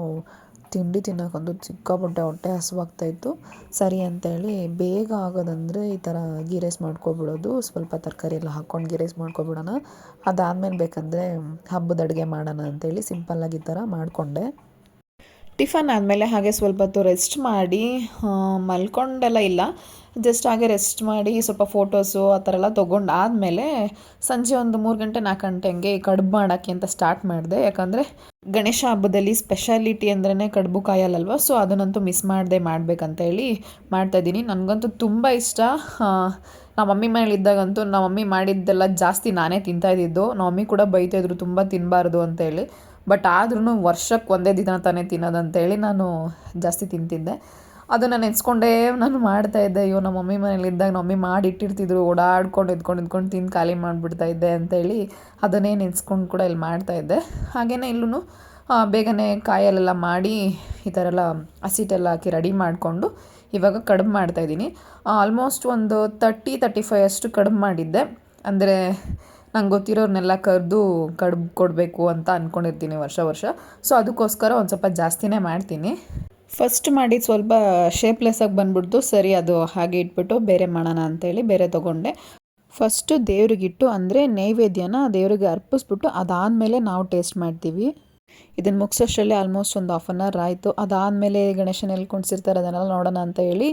ತಿಂಡಿ ತಿನ್ನೋಕ್ಕಂತೂ ಸಿಕ್ಕಾಪಟ್ಟೆ ಹೊಟ್ಟೆ ಹಸಿವಾಗ್ತಾಯಿತ್ತು. ಸರಿ ಅಂತೇಳಿ ಬೇಗ ಆಗೋದಂದರೆ ಈ ಥರ ಗೀ ರೈಸ್ ಮಾಡ್ಕೊಬಿಡೋದು, ಸ್ವಲ್ಪ ತರಕಾರಿ ಎಲ್ಲ ಹಾಕ್ಕೊಂಡು ಗೀ ರೈಸ್ ಮಾಡ್ಕೊಬಿಡೋಣ, ಅದಾದಮೇಲೆ ಬೇಕಂದರೆ ಹಬ್ಬದ ಅಡುಗೆ ಮಾಡೋಣ ಅಂತೇಳಿ ಸಿಂಪಲ್ಲಾಗಿ ಈ ಥರ ಮಾಡಿಕೊಂಡೆ. ಟಿಫನ್ ಆದಮೇಲೆ ಹಾಗೆ ಸ್ವಲ್ಪ ಹೊತ್ತು ರೆಸ್ಟ್ ಮಾಡಿ ಮಲ್ಕೊಂಡೆಲ್ಲ ಇಲ್ಲ, ಜಸ್ಟ್ ಹಾಗೆ ರೆಸ್ಟ್ ಮಾಡಿ ಸ್ವಲ್ಪ ಫೋಟೋಸು ಆ ಥರ ಎಲ್ಲ ತೊಗೊಂಡು ಆದಮೇಲೆ ಸಂಜೆ ಒಂದು 3 ಗಂಟೆ 4 ಗಂಟೆ ಹಂಗೆ ಕಡುಬು ಮಾಡೋಕ್ಕೆ ಅಂತ ಸ್ಟಾರ್ಟ್ ಮಾಡಿದೆ. ಯಾಕಂದರೆ ಗಣೇಶ ಹಬ್ಬದಲ್ಲಿ ಸ್ಪೆಷಾಲಿಟಿ ಅಂದ್ರೇ ಕಡುಬು ಕಾಯಲ್ಲಲ್ವ, ಸೊ ಅದನ್ನಂತೂ ಮಿಸ್ ಮಾಡದೆ ಮಾಡಬೇಕಂತೇಳಿ ಮಾಡ್ತಾಯಿದ್ದೀನಿ. ನನಗಂತೂ ತುಂಬ ಇಷ್ಟ. ನಮ್ಮ ಮಮ್ಮಿ ಮನೇಲಿದ್ದಾಗಂತೂ ನಮ್ಮ ಮಮ್ಮಿ ಮಾಡಿದ್ದೆಲ್ಲ ಜಾಸ್ತಿ ನಾನೇ ತಿಂತಾಯಿದ್ದಿದ್ದು. ನಮ್ಮ ಮಮ್ಮಿ ಕೂಡ ಬೈತಾಯಿದ್ರು ತುಂಬ ತಿನ್ನಬಾರ್ದು ಅಂತೇಳಿ. ಬಟ್ ಆದ್ರೂ ವರ್ಷಕ್ಕೆ ಒಂದೇ ದಿನ ತಾನೇ ತಿನ್ನೋದಂತೇಳಿ ನಾನು ಜಾಸ್ತಿ ತಿಂತಿದ್ದೆ. ಅದನ್ನು ನೆನೆಸ್ಕೊಂಡೇ ನಾನು ಮಾಡ್ತಾಯಿದ್ದೆ. ಅಯ್ಯೋ ನಮ್ಮ ಮಮ್ಮಿ ಮನೇಲಿದ್ದಾಗ ನಮ್ಮ ಮಮ್ಮಿ ಮಾಡಿ ಇಟ್ಟಿರ್ತಿದ್ರು, ಓಡಾಡ್ಕೊಂಡು ಎದ್ಕೊಂಡು ತಿಂದು ಖಾಲಿ ಮಾಡಿಬಿಡ್ತಾಯಿದ್ದೆ ಅಂತೇಳಿ ಅದನ್ನೇ ನೆನೆಸ್ಕೊಂಡು ಕೂಡ ಇಲ್ಲಿ ಮಾಡ್ತಾಯಿದ್ದೆ. ಹಾಗೆಯೇ ಇಲ್ಲೂ ಬೇಗನೆ ಕಾಯಲ್ಲೆಲ್ಲ ಮಾಡಿ ಈ ಥರ ಎಲ್ಲ ಹಸಿಟ್ಟೆಲ್ಲ ಹಾಕಿ ರೆಡಿ ಮಾಡಿಕೊಂಡು ಇವಾಗ ಕಡುಬು ಮಾಡ್ತಾಯಿದ್ದೀನಿ. ಆಲ್ಮೋಸ್ಟ್ ಒಂದು 30-35 ಅಷ್ಟು ಕಡುಬು ಮಾಡಿದ್ದೆ. ಅಂದರೆ ನಂಗೆ ಗೊತ್ತಿರೋರ್ನೆಲ್ಲ ಕರೆದು ಕಡುಬು ಕೊಡಬೇಕು ಅಂತ ಅಂದ್ಕೊಂಡಿರ್ತೀನಿ ವರ್ಷ. ಸೊ ಅದಕ್ಕೋಸ್ಕರ ಒಂದು ಸ್ವಲ್ಪ ಜಾಸ್ತಿನೇ ಮಾಡ್ತೀನಿ. ಫಸ್ಟ್ ಮಾಡಿ ಸ್ವಲ್ಪ ಶೇಪ್ಲೆಸ್ಸಾಗಿ ಬಂದ್ಬಿಡ್ತು. ಸರಿ ಅದು ಹಾಗೆ ಇಟ್ಬಿಟ್ಟು ಬೇರೆ ಮಾಡೋಣ ಅಂತೇಳಿ ಬೇರೆ ತೊಗೊಂಡೆ. ಫಸ್ಟು ದೇವ್ರಿಗಿಟ್ಟು ಅಂದರೆ ನೈವೇದ್ಯನ ದೇವ್ರಿಗೆ ಅರ್ಪಿಸ್ಬಿಟ್ಟು ಅದಾದಮೇಲೆ ನಾವು ಟೇಸ್ಟ್ ಮಾಡ್ತೀವಿ. ಇದನ್ನು ಮುಗಿಸೋಷ್ಟರಲ್ಲಿ ಆಲ್ಮೋಸ್ಟ್ ಒಂದು 1/2 hour ಆಯಿತು. ಅದಾದಮೇಲೆ ಗಣೇಶನ ಎಲ್ಲಿ ಕುಣಿಸಿರ್ತಾರೆ ಅದನ್ನೆಲ್ಲ ನೋಡೋಣ ಅಂತ ಹೇಳಿ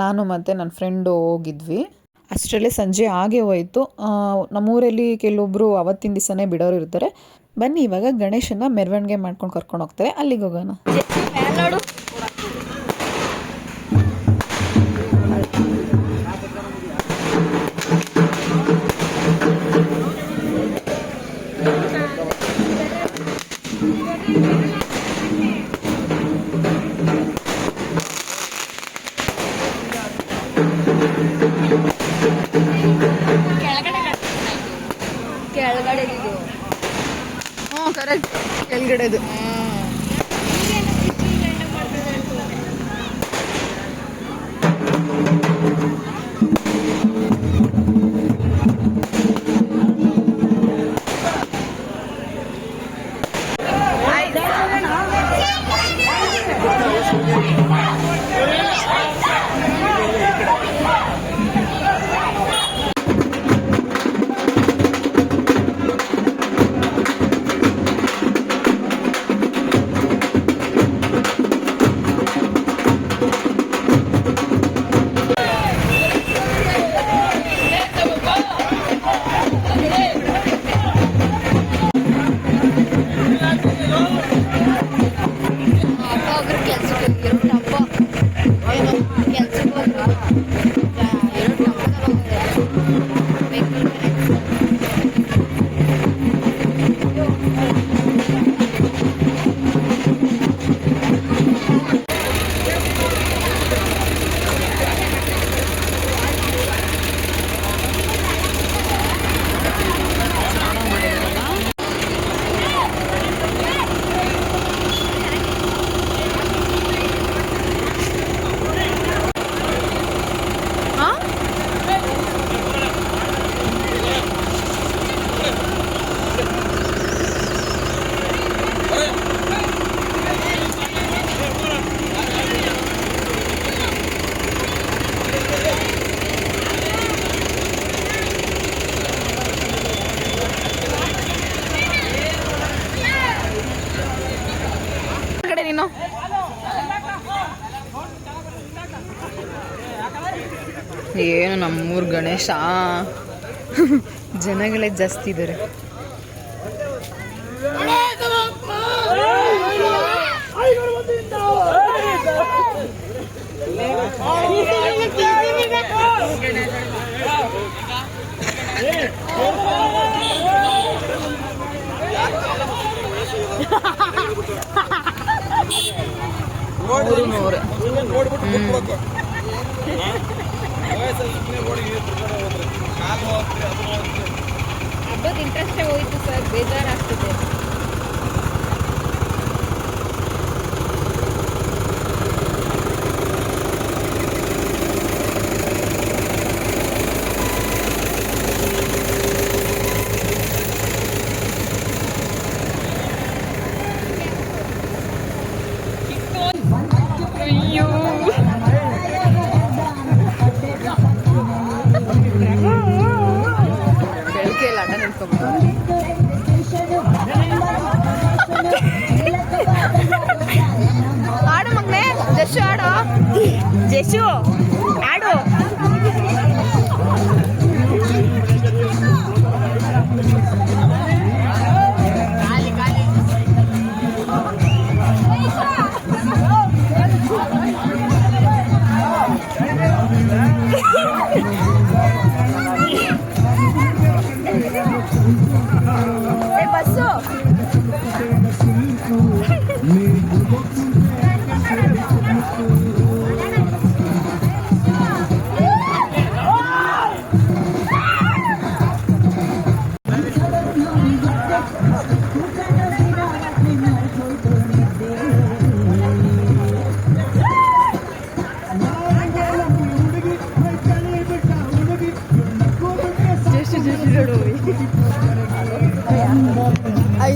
ನಾನು ಮತ್ತು ನನ್ನ ಫ್ರೆಂಡು ಹೋಗಿದ್ವಿ. ಅಷ್ಟರಲ್ಲೇ ಸಂಜೆ ಆಗೇ ಹೋಯಿತು. ನಮ್ಮೂರಲ್ಲಿ ಕೆಲವೊಬ್ಬರು ಅವತ್ತಿನ ದಿವಸನೇ ಬಿಡೋರು ಇರ್ತಾರೆ. ಬನ್ನಿ ಇವಾಗ ಗಣೇಶನ ಮೆರವಣಿಗೆ ಮಾಡ್ಕೊಂಡು ಕರ್ಕೊಂಡು ಹೋಗ್ತಾರೆ, ಅಲ್ಲಿಗೆ ಹೋಗೋಣ. ಕೆಳಗಡೆ ಕರೆಕ್ಟ್ ಕೆಳಗಡೆದು. ನೀನು ಏನು ನಮ್ಮೂರು ಗಣೇಶ ಜನಗಳೇ ಜಾಸ್ತಿ ಇದ್ದಾರೆ. ಹಬ್ಬದ ಇಂಟ್ರೆಸ್ಟೇ ಹೋಯ್ತು ಸರ್, ಬೇಜಾರಾಗ್ತದೆ. ಜೇಶು ಆಡು ಜೇಶು ಆಡು ಬಸ್ಸು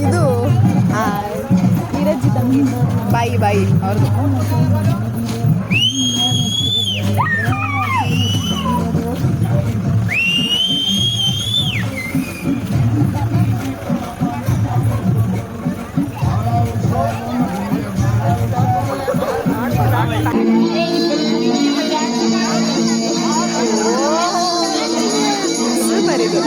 ಇದು ಬಾಯಿ ಬಾಯಿ ಅವ್ರದ್ದು. ಸೂಪರ್ ಇದು.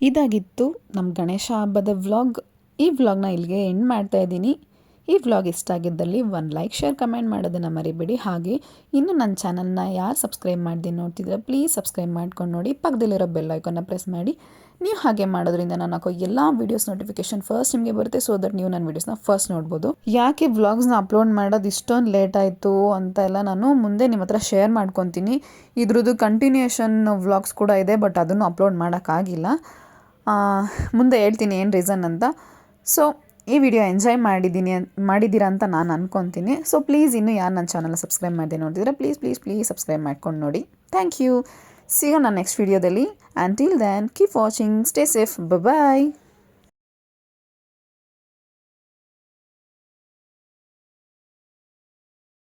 ಇದಾಗಿತ್ತು ನಮ್ಮ ಗಣೇಶ ಹಬ್ಬದ ವ್ಲಾಗ್. ಈ ವ್ಲಾಗ್ನ ಇಲ್ಲಿಗೆ ಎಂಡ್ ಮಾಡ್ತಾ ಇದ್ದೀನಿ. ಈ ವ್ಲಾಗ್ ಇಷ್ಟ ಆಗಿದ್ದಲ್ಲಿ ಒಂದು ಲೈಕ್ ಶೇರ್ ಕಮೆಂಟ್ ಮಾಡೋದನ್ನು ಮರಿಬೇಡಿ. ಹಾಗೆ ಇನ್ನು ನನ್ನ ಚಾನಲ್ನ ಯಾರು ಸಬ್ಸ್ಕ್ರೈಬ್ ಮಾಡದೆ ನೋಡ್ತಿದ್ರೆ ಪ್ಲೀಸ್ ಸಬ್ಸ್ಕ್ರೈಬ್ ಮಾಡ್ಕೊಂಡು ನೋಡಿ. ಪಕ್ಕದಲ್ಲಿರೋ ಬೆಲ್ ಐಕಾನ್ನ ಪ್ರೆಸ್ ಮಾಡಿ. ನೀವು ಹಾಗೆ ಮಾಡೋದ್ರಿಂದ ನಾನು ಹಾಕೋ ಎಲ್ಲ ವೀಡಿಯೋಸ್ ನೋಟಿಫಿಕೇಶನ್ ಫಸ್ಟ್ ನಿಮಗೆ ಬರುತ್ತೆ. ಸೊ ದಟ್ ನೀವು ನನ್ನ ವೀಡಿಯೋಸ್ನ ಫಸ್ಟ್ ನೋಡ್ಬೋದು. ಯಾಕೆ ವ್ಲಾಗ್ಸ್ನ ಅಪ್ಲೋಡ್ ಮಾಡೋದು ಇಷ್ಟೊಂದು ಲೇಟ್ ಆಯಿತು ಅಂತ ಎಲ್ಲ ನಾನು ಮುಂದೆ ನಿಮ್ಮ ಹತ್ರ ಶೇರ್ ಮಾಡ್ಕೊತೀನಿ. ಇದ್ರದ್ದು ಕಂಟಿನ್ಯೂಯೇಷನ್ ವ್ಲಾಗ್ಸ್ ಕೂಡ ಇದೆ, ಬಟ್ ಅದನ್ನು ಅಪ್ಲೋಡ್ ಮಾಡೋಕ್ಕಾಗಿಲ್ಲ. ಮುಂದೆ ಹೇಳ್ತೀನಿ ಏನು ರೀಸನ್ ಅಂತ. ಸೊ ಈ ವಿಡಿಯೋ ಎಂಜಾಯ್ ಮಾಡಿದ್ದೀರಾ ಅಂತ ನಾನು ಅನ್ಕೊತೀನಿ. ಸೊ ಪ್ಲೀಸ್ ಇನ್ನೂ ಯಾರು ನನ್ನ ಚಾನಲ್ನ ಸಬ್ಸ್ಕ್ರೈಬ್ ಮಾಡದೆ ನೋಡ್ತಿದ್ರೆ ಪ್ಲೀಸ್ ಸಬ್ಸ್ಕ್ರೈಬ್ ಮಾಡ್ಕೊಂಡು ನೋಡಿ. Thank you. ಸಿಗೋಣ ನೆಕ್ಸ್ಟ್ ವಿಡಿಯೋದಲ್ಲಿ. Until then, keep watching. Stay safe. Bye-bye.